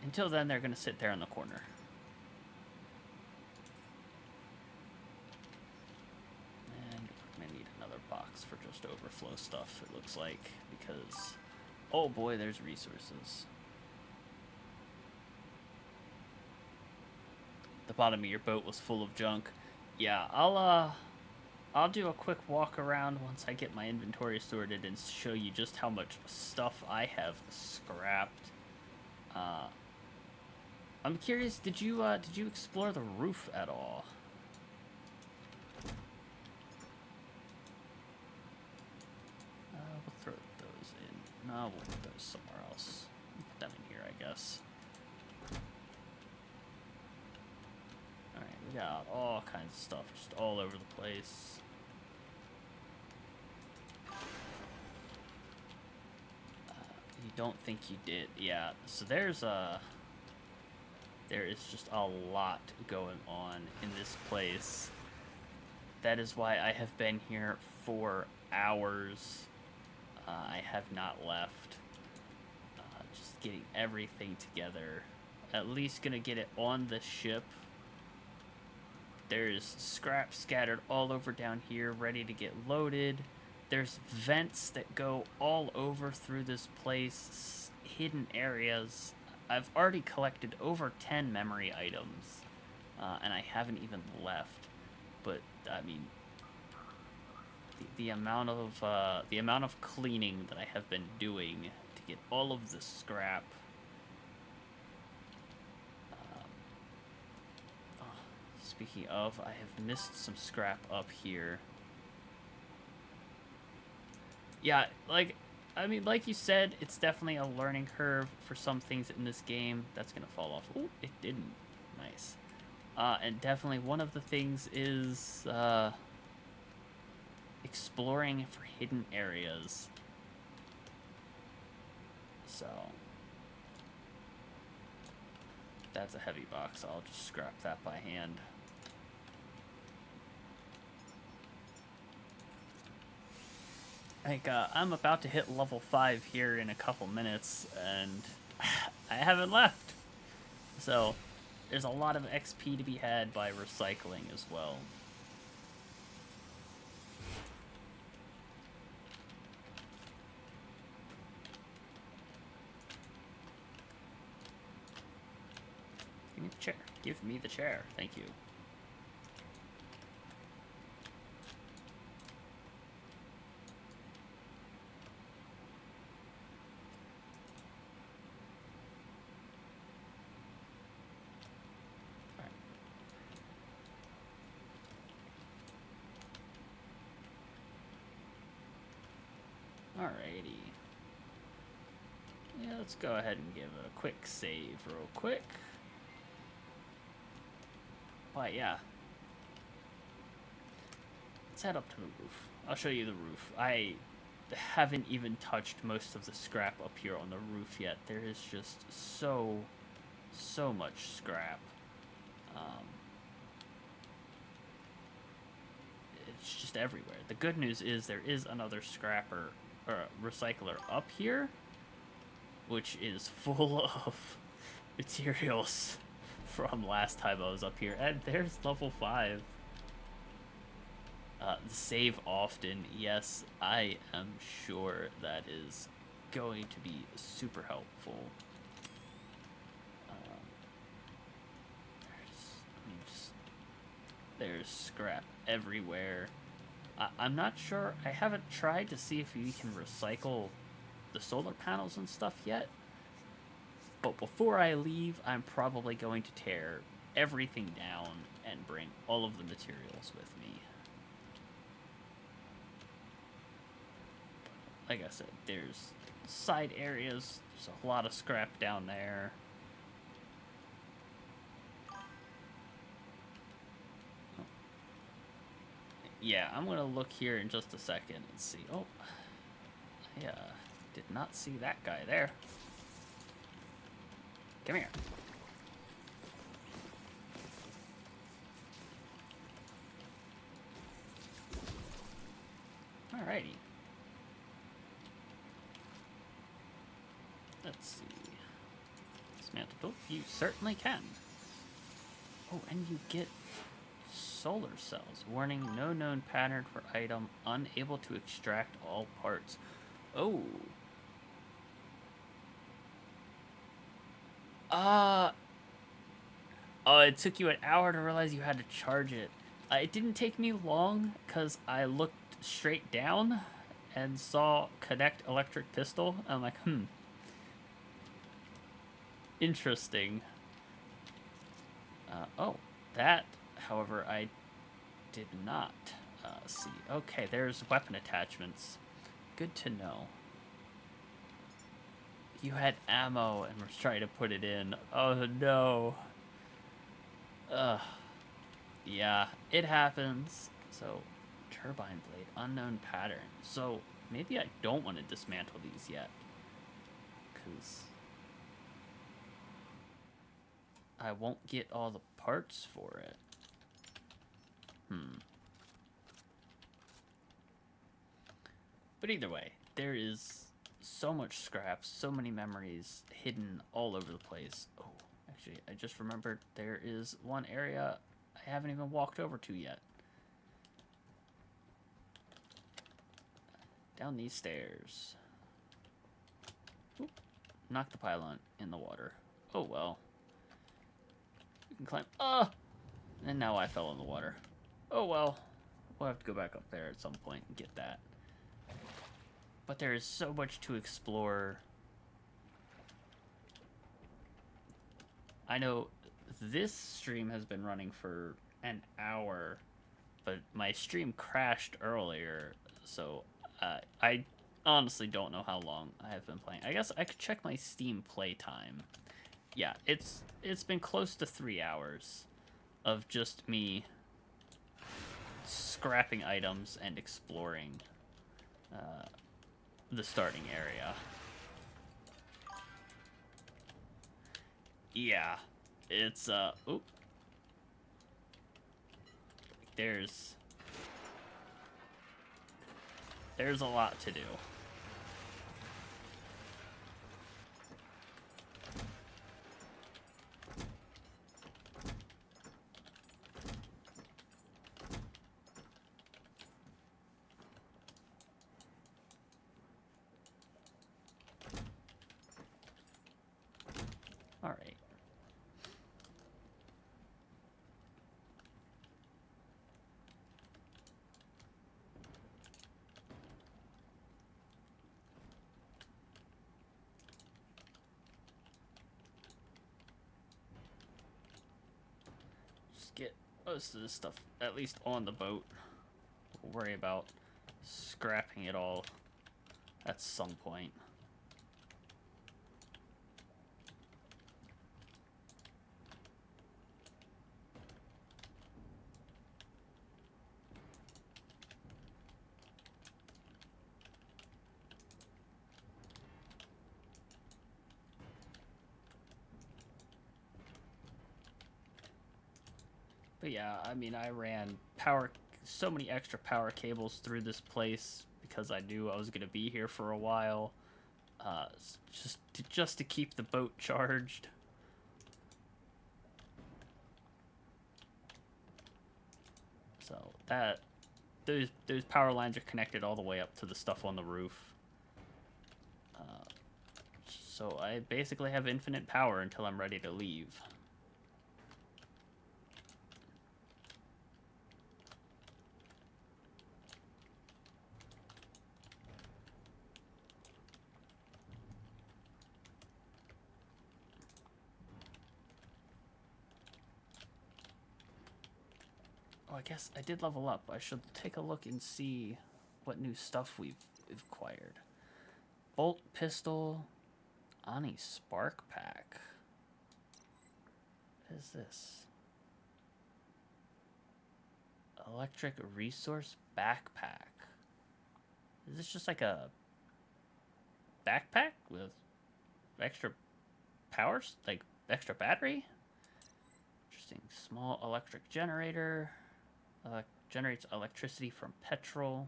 until then, they're going to sit there in the corner. And we're going to need another box for just overflow stuff, it looks like, because, oh boy, there's resources. The bottom of your boat was full of junk. Yeah, I'll do a quick walk around once I get my inventory sorted and show you just how much stuff I have scrapped. I'm curious, did you explore the roof at all? We'll throw those in. No, we'll put those somewhere else. We'll put them in here, I guess. Alright, we got all kinds of stuff just all over the place. You don't think you did. Yeah, so there is just a lot going on in this place. That is why I have been here for hours. I have not left. Just getting everything together. At least gonna get it on the ship. There's scrap scattered all over down here, ready to get loaded. There's vents that go all over through this place, hidden areas. I've already collected over 10 memory items, and I haven't even left. But I mean, the amount of cleaning that I have been doing to get all of the scrap. Speaking of, I have missed some scrap up here. Yeah, like you said, it's definitely a learning curve for some things in this game. That's gonna fall off. Ooh, it didn't. Nice. And definitely one of the things is exploring for hidden areas. So that's a heavy box. I'll just scrap that by hand. Like, I'm about to hit level 5 here in a couple minutes, and I haven't left. So, there's a lot of XP to be had by recycling as well. Give me the chair. Give me the chair. Thank you. Alrighty. Yeah, let's go ahead and give a quick save real quick. But yeah. Let's head up to the roof. I'll show you the roof. I haven't even touched most of the scrap up here on the roof yet. There is just so much scrap. It's just everywhere. The good news is there is another scrapper or recycler up here, which is full of materials from last time I was up here. And there's level 5. Save often. Yes, I am sure that is going to be super helpful. There's scrap everywhere. I'm not sure. I haven't tried to see if you can recycle the solar panels and stuff yet. But before I leave, I'm probably going to tear everything down and bring all of the materials with me. Like I said, there's side areas. There's a lot of scrap down there. Yeah, I'm gonna look here in just a second and see. Oh, I did not see that guy there. Come here. Alrighty. Let's see. Dismantle. Oh, you certainly can. Oh, and you get solar cells. Warning, no known pattern for item. Unable to extract all parts. Oh. Oh, it took you an hour to realize you had to charge it. It didn't take me long, because I looked straight down and saw connect electric pistol. I'm like, interesting. Oh, that, however, I did not see. Okay, there's weapon attachments. Good to know. You had ammo and were trying to put it in. Oh, no. Ugh. Yeah, it happens. So, turbine blade, unknown pattern. So, maybe I don't want to dismantle these yet. Because I won't get all the parts for it. But either way, there is so much scrap, so many memories hidden all over the place. Oh, actually, I just remembered there is one area I haven't even walked over to yet. Down these stairs. Oop, knock the pylon in the water. Oh well. You can climb. And now I fell in the water. Oh well. We'll have to go back up there at some point and get that. But there is so much to explore. I know this stream has been running for an hour, but my stream crashed earlier, so I honestly don't know how long I have been playing. I guess I could check my Steam playtime. Yeah, it's been close to 3 hours of just me scrapping items and exploring the starting area. Yeah, it's oop. There's a lot to do. All right. Just get most of this stuff at least on the boat. We'll worry about scrapping it all at some point. But yeah, I mean, I ran so many extra power cables through this place because I knew I was going to be here for a while. Just to keep the boat charged. So that those power lines are connected all the way up to the stuff on the roof. So I basically have infinite power until I'm ready to leave. Oh, I guess I did level up. I should take a look and see what new stuff we've acquired. Bolt pistol, Ani spark pack. What is this? Electric resource backpack. Is this just like a backpack with extra powers, like extra battery? Interesting. Small electric generator. Generates electricity from petrol.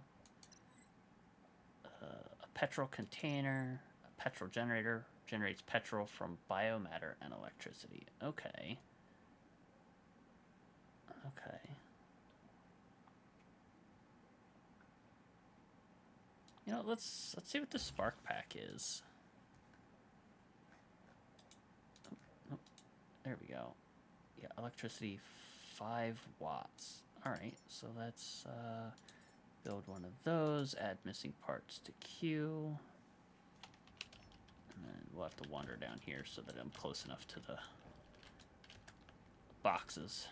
A petrol container. A petrol generator generates petrol from biomatter and electricity. Okay. Okay. You know, let's see what the spark pack is. Oh, there we go. Yeah, electricity 5 watts. Alright, so let's build one of those, add missing parts to queue. And then we'll have to wander down here so that I'm close enough to the boxes.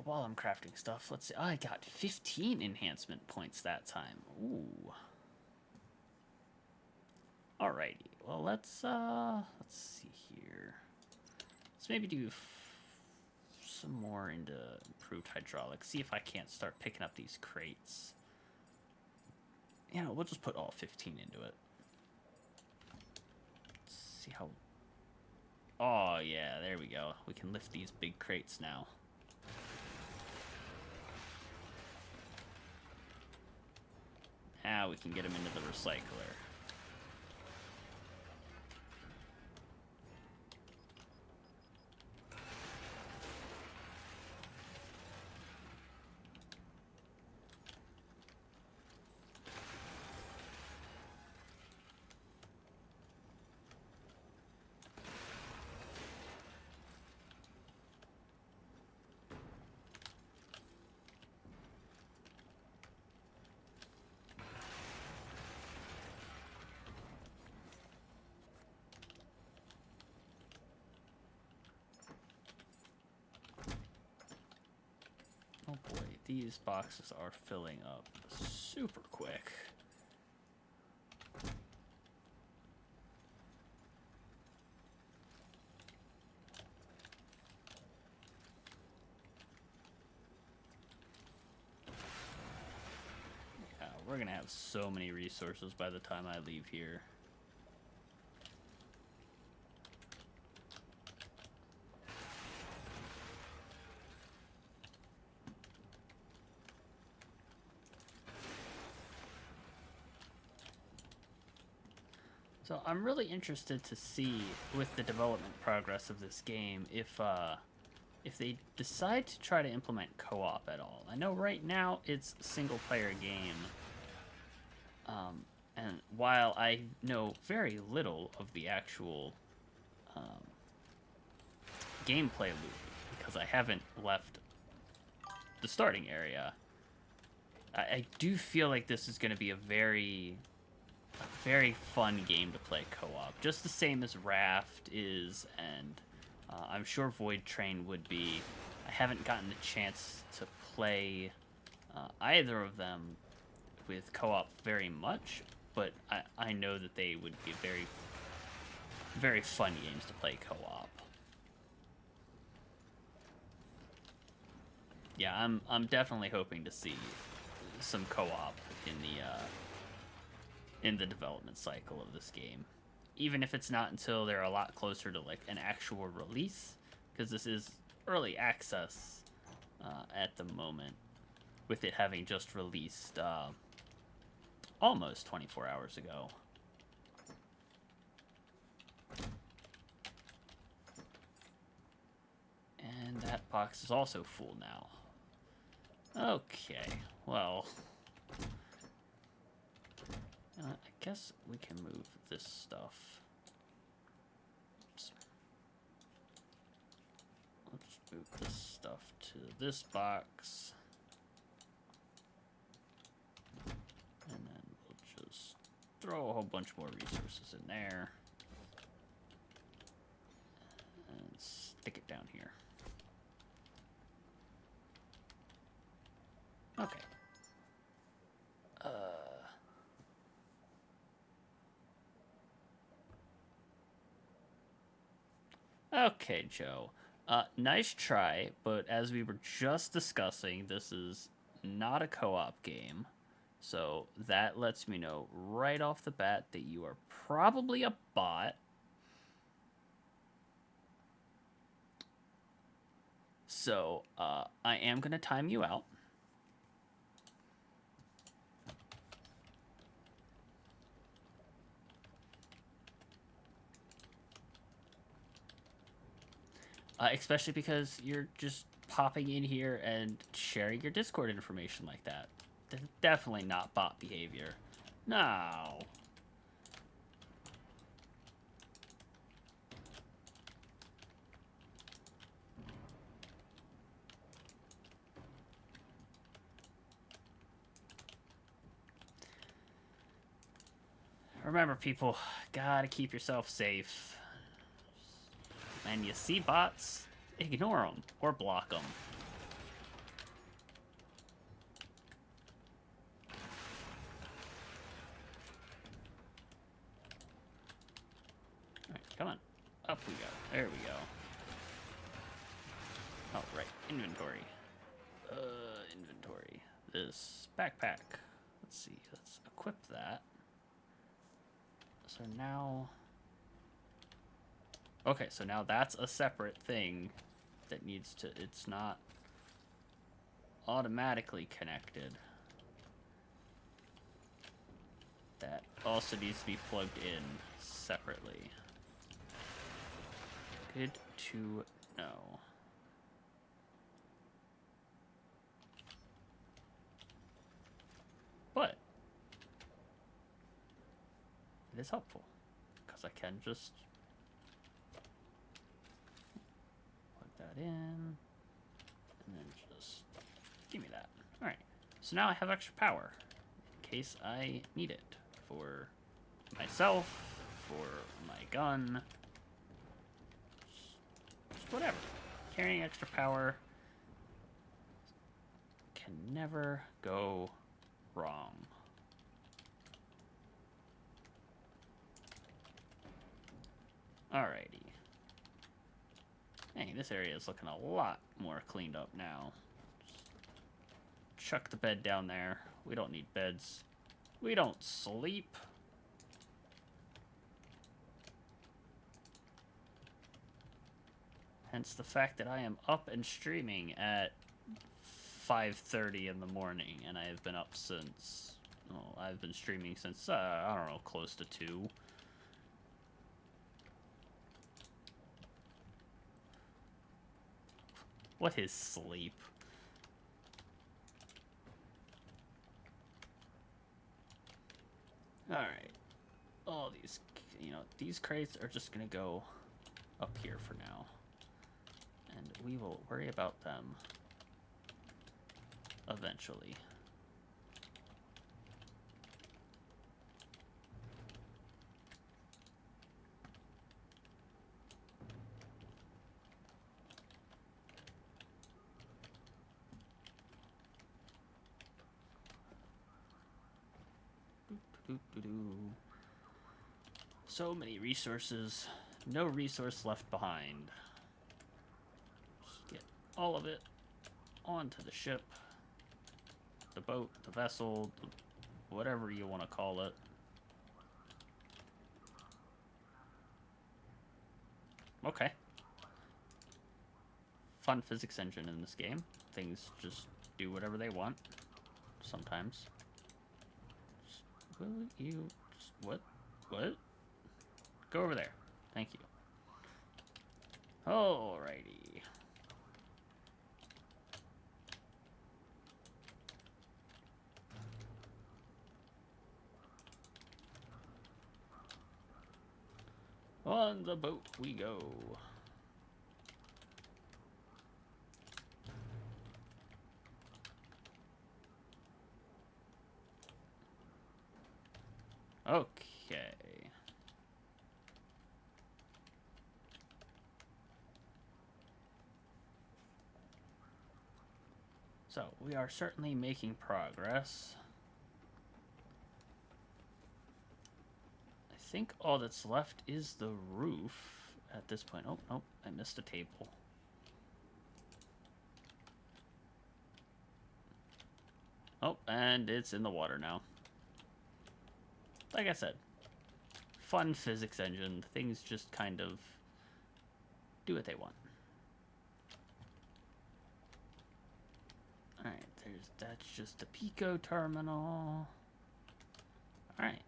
While I'm crafting stuff, let's see. Oh, I got 15 enhancement points that time. Ooh. Alrighty. Well, let's see here. Let's maybe do some more into improved hydraulics. See if I can't start picking up these crates. You know, we'll just put all 15 into it. Let's see how... Oh, yeah, there we go. We can lift these big crates now. Now we can get them into the recycler. Oh boy, these boxes are filling up super quick. Yeah, we're gonna have so many resources by the time I leave here. So I'm really interested to see, with the development progress of this game, if they decide to try to implement co-op at all. I know right now it's a single-player game, and while I know very little of the actual gameplay loop, because I haven't left the starting area, I do feel like this is going to be a very fun game to play co-op, just the same as Raft is, and I'm sure Void Train would be. I haven't gotten the chance to play either of them with co-op very much, but I know that they would be very fun games to play co-op. Yeah, I'm definitely hoping to see some co-op in the development cycle of this game. even if it's not until they're a lot closer to like an actual release, because this is early access at the moment, with it having just released almost 24 hours ago. And that box is also full now. Okay, well, I guess we can move this stuff. Oops. Let's move this stuff to this box. And then we'll just throw a whole bunch more resources in there. And stick it down here. Okay. Okay, Joe. Nice try, but as we were just discussing, this is not a co-op game. So that lets me know right off the bat that you are probably a bot. So I am going to time you out. Especially because you're just popping in here and sharing your Discord information like that. Definitely not bot behavior. No. Remember, people, gotta keep yourself safe. And you see bots, ignore them or block them. Alright, come on. Up we go. There we go. Oh, right. Inventory. Inventory. This backpack. Let's see. Let's equip that. So now... Okay, so now that's a separate thing that needs to... It's not automatically connected. That also needs to be plugged in separately. Good to know. But it is helpful because I can just plug that in and then just give me that. All right, so now I have extra power in case I need it for myself, for my gun, just whatever. Carrying extra power can never go wrong. Alrighty. Hey, this area is looking a lot more cleaned up now. Just chuck the bed down there. We don't need beds. We don't sleep. Hence the fact that I am up and streaming at 5:30 in the morning, and I have been up since... Well, I've been streaming since, I don't know, close to 2. What is sleep? Alright. All these, you know, these crates are just gonna go up here for now. And we will worry about them eventually. So many resources, no resource left behind. Just get all of it onto the ship, the boat, the vessel, whatever you want to call it. Okay. Fun physics engine in this game. Things just do whatever they want. Sometimes. Will you... Just, what? What? Go over there. Thank you. Alrighty. On the boat we go. Okay. So, we are certainly making progress. I think all that's left is the roof at this point. Oh, oh, I missed a table. Oh, and it's in the water now. Like I said, fun physics engine. Things just kind of do what they want. Alright, that's just the Pico terminal. Alright.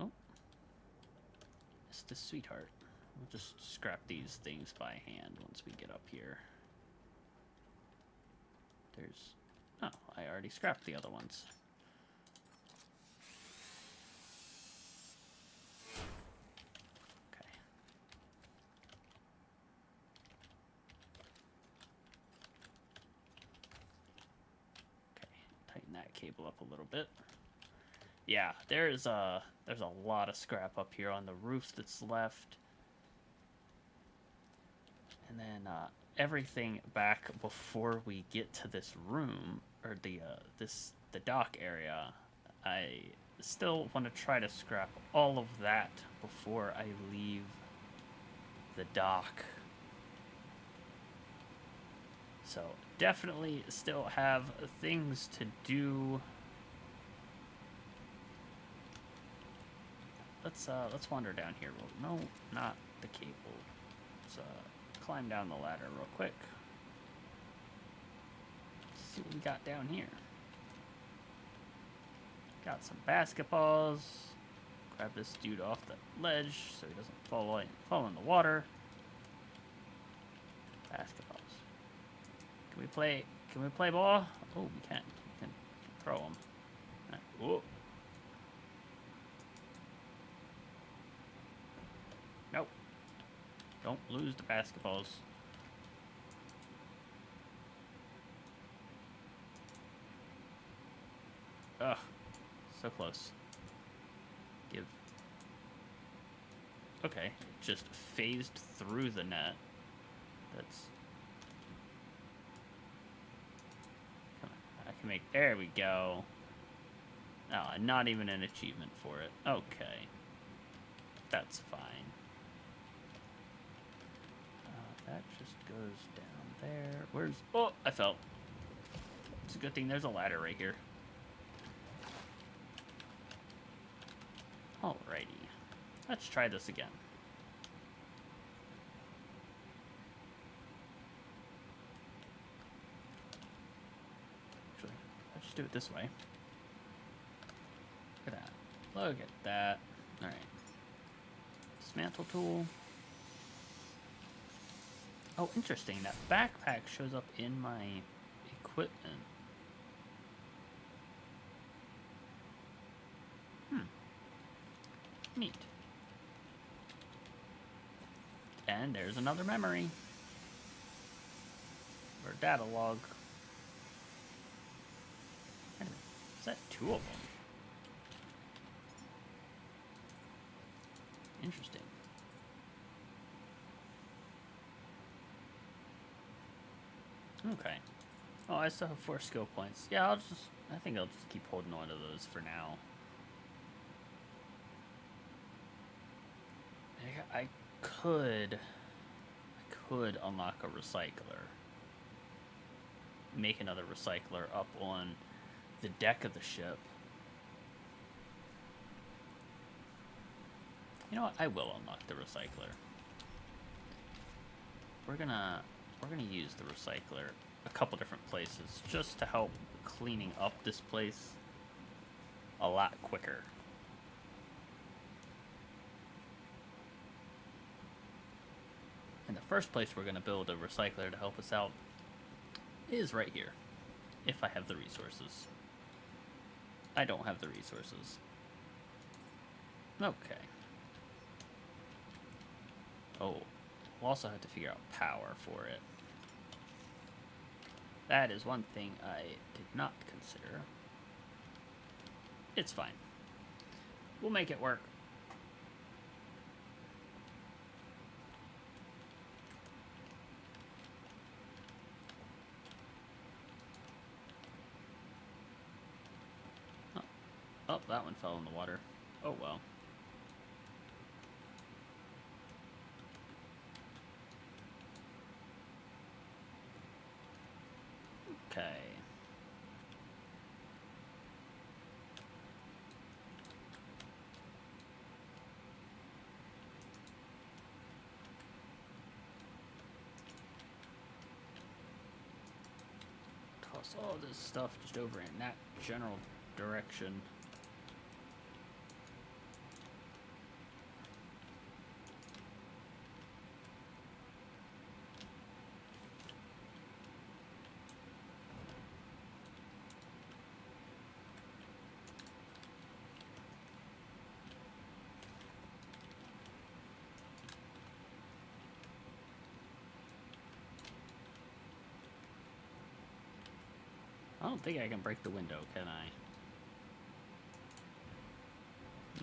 Oh. It's the sweetheart. We'll just scrap these things by hand once we get up here. There's... Oh, I already scrapped the other ones. Okay. Okay, tighten that cable up a little bit. Yeah, there's a lot of scrap up here on the roof that's left. And then everything back before we get to this room, or the dock area, I still want to try to scrap all of that before I leave the dock. So definitely still have things to do. Let's wander down here. No, not the cable. Let's climb down the ladder real quick. Let's see what we got down here. Got some basketballs. Grab this dude off the ledge so he doesn't fall in the water. Basketballs. Can we play ball? Oh, we can. We can throw them. Right. Whoa. Nope. Don't lose the basketballs. Ugh. So close. Give. Okay. Just phased through the net. That's... Come on. I can make... There we go. Oh, not even an achievement for it. Okay. That's fine. That just goes down there. Where's... Oh, I fell. It's a good thing there's a ladder right here. Alrighty. Let's try this again. Actually, let's just do it this way. Look at that. Look at that. Alright. Dismantle tool. Oh, interesting. That backpack shows up in my equipment. Neat. And there's another memory. Or data log. Is that 2 of them? Interesting. Okay. Oh, I still have 4 skill points. Yeah, I think I'll just keep holding on to those for now. I could unlock a recycler. Make another recycler up on the deck of the ship. You know what? I will unlock the recycler. We're gonna use the recycler a couple different places just to help cleaning up this place a lot quicker. And the first place we're gonna build a recycler to help us out is right here, if I have the resources. I don't have the resources. Okay. Oh, we'll also have to figure out power for it. That is one thing I did not consider. It's fine. We'll make it work. Oh, that one fell in the water. Oh well. Okay. Toss all this stuff just over in that general direction. I don't think I can break the window, can I?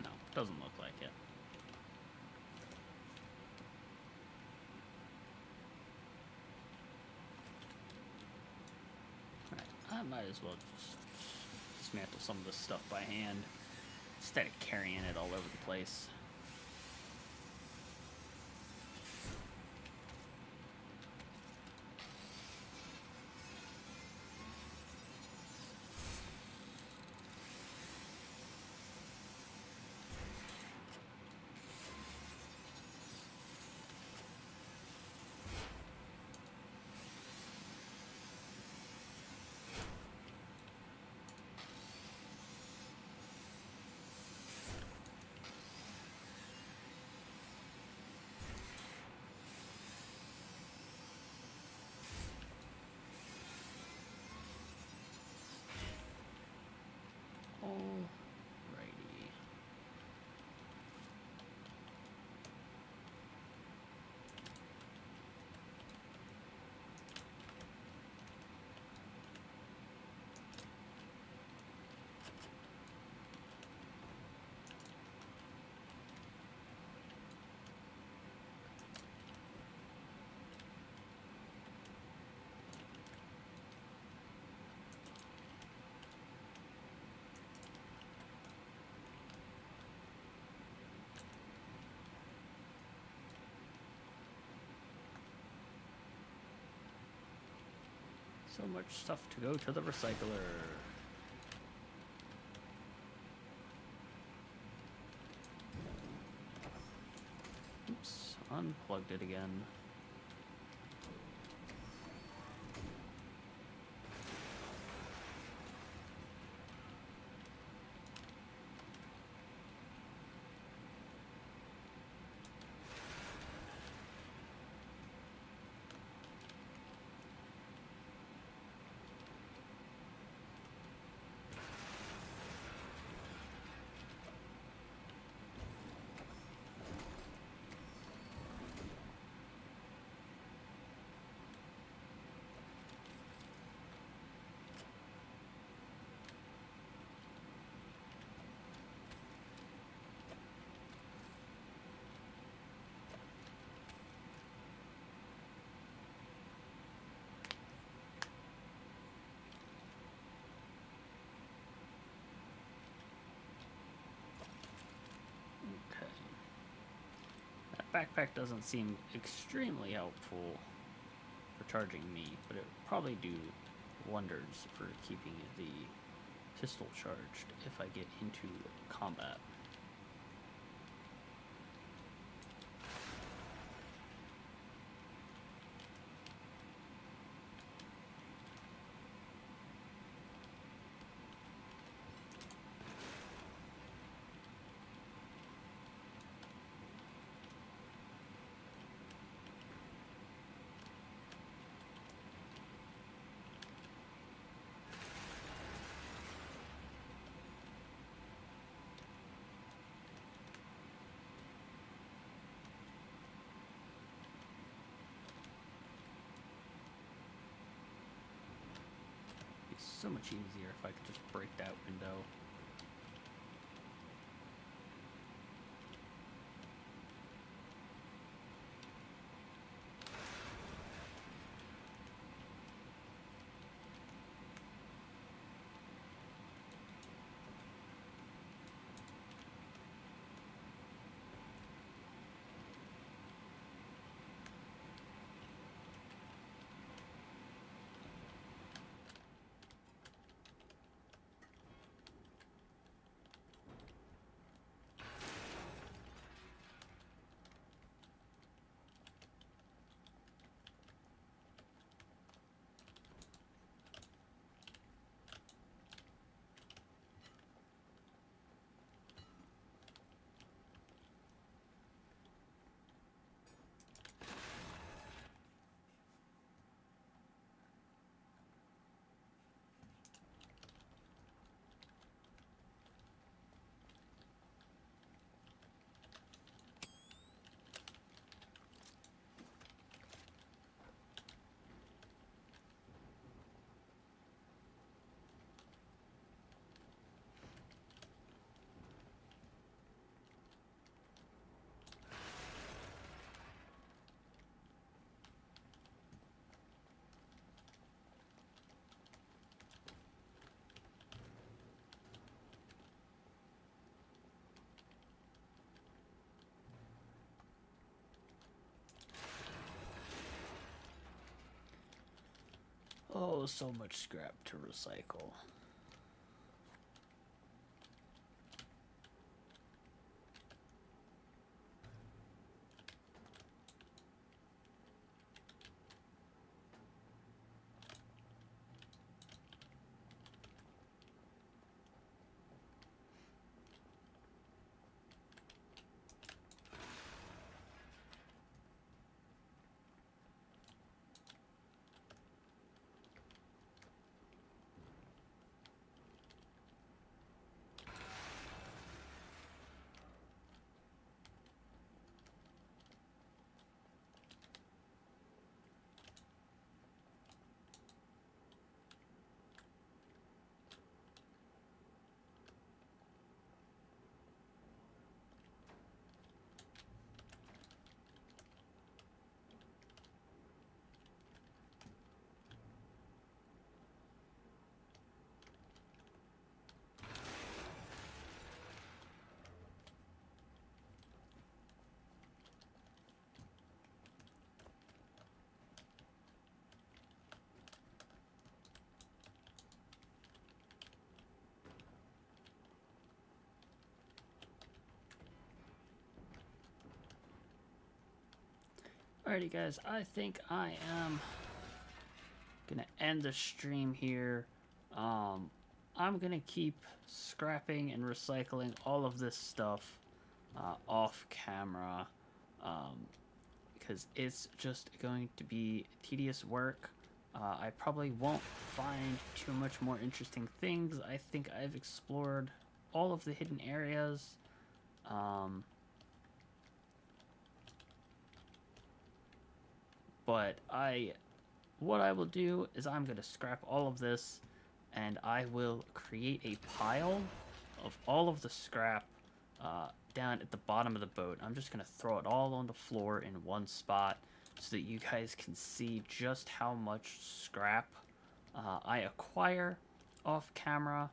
No, doesn't look like it. Alright, I might as well just dismantle some of this stuff by hand instead of carrying it all over the place. Alrighty. So much stuff to go to the recycler. Oops, unplugged it again. Backpack doesn't seem extremely helpful for charging me, but it would probably do wonders for keeping the pistol charged if I get into combat. so much easier if I could just break that window. Oh, so much scrap to recycle. Alrighty, guys, I think I am gonna end the stream here. I'm gonna keep scrapping and recycling all of this stuff off camera because it's just going to be tedious work. I probably won't find too much more interesting things. I think I've explored all of the hidden areas. But what I will do is I'm going to scrap all of this and I will create a pile of all of the scrap down at the bottom of the boat. I'm just going to throw it all on the floor in one spot so that you guys can see just how much scrap I acquire off camera.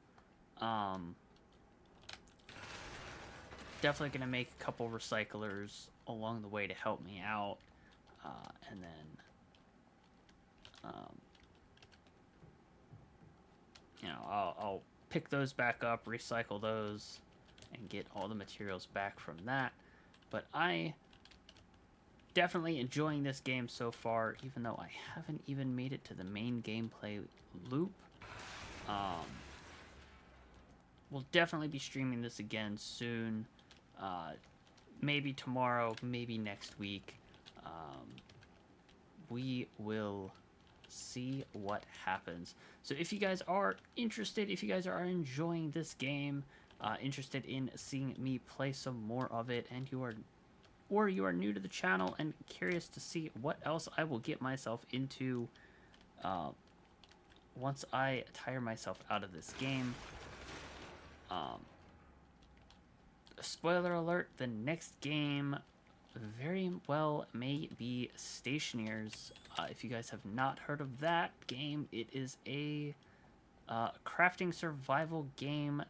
Definitely going to make a couple recyclers along the way to help me out. And then I'll pick those back up, recycle those, and get all the materials back from that. But I definitely enjoying this game so far, even though I haven't even made it to the main gameplay loop. We'll definitely be streaming this again soon. Maybe tomorrow, maybe next week. We will see what happens. So if you guys are interested, if you guys are enjoying this game, interested in seeing me play some more of it, and you are new to the channel and curious to see what else I will get myself into once I tire myself out of this game, spoiler alert, the next game very well may be Stationeers. If you guys have not heard of that game, it is a crafting survival game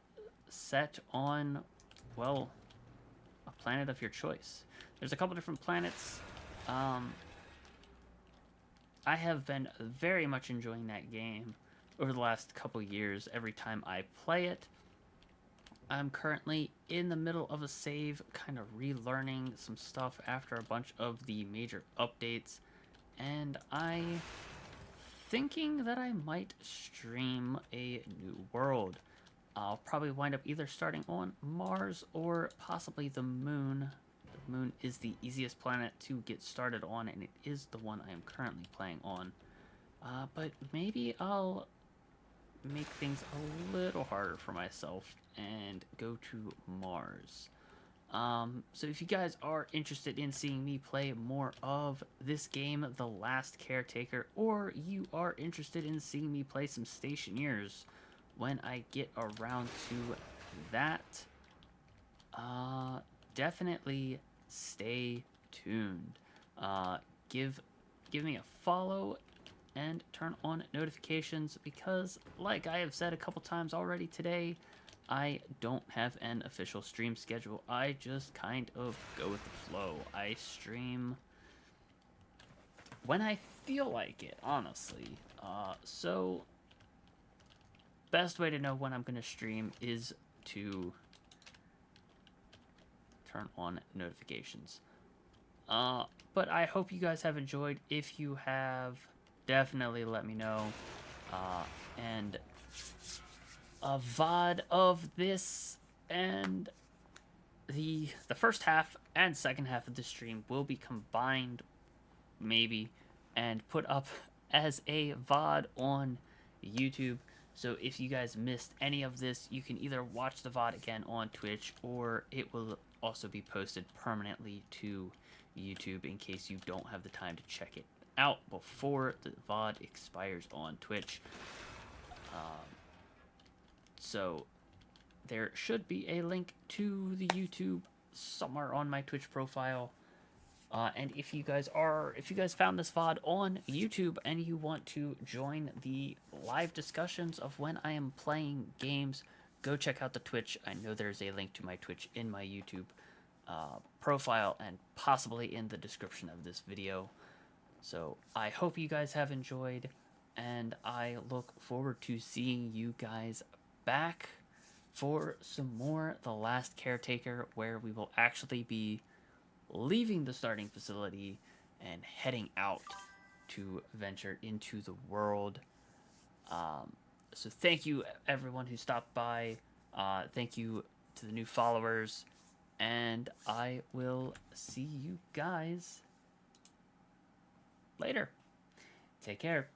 set on, well, a planet of your choice. There's a couple different planets. I have been very much enjoying that game over the last couple years every time I play it. I'm currently in the middle of a save, kind of relearning some stuff after a bunch of the major updates, and I thinking that I might stream a new world. I'll probably wind up either starting on Mars or possibly the Moon. The Moon is the easiest planet to get started on, and it is the one I am currently playing on. But maybe I'll make things a little harder for myself and go to Mars. So if you guys are interested in seeing me play more of this game, The Last Caretaker, or you are interested in seeing me play some Stationeers when I get around to that, definitely stay tuned. Give me a follow and turn on notifications because, like I have said a couple times already today, I don't have an official stream schedule. I just kind of go with the flow. I stream when I feel like it, honestly. So, best way to know when I'm going to stream is to turn on notifications. But I hope you guys have enjoyed. If you have, definitely let me know. And a VOD of this and the first half and second half of the stream will be combined, maybe, and put up as a VOD on YouTube. So if you guys missed any of this, you can either watch the VOD again on Twitch, or it will also be posted permanently to YouTube in case you don't have the time to check it out before the VOD expires on Twitch. So there should be a link to the YouTube somewhere on my Twitch profile. And if you guys found this VOD on YouTube and you want to join the live discussions of when I am playing games, go check out the Twitch. I know there's a link to my Twitch in my YouTube profile and possibly in the description of this video. So I hope you guys have enjoyed, and I look forward to seeing you guys back for some more The Last Caretaker, where we will actually be leaving the starting facility and heading out to venture into the world. So thank you everyone who stopped by. Thank you to the new followers, and I will see you guys later. Take care.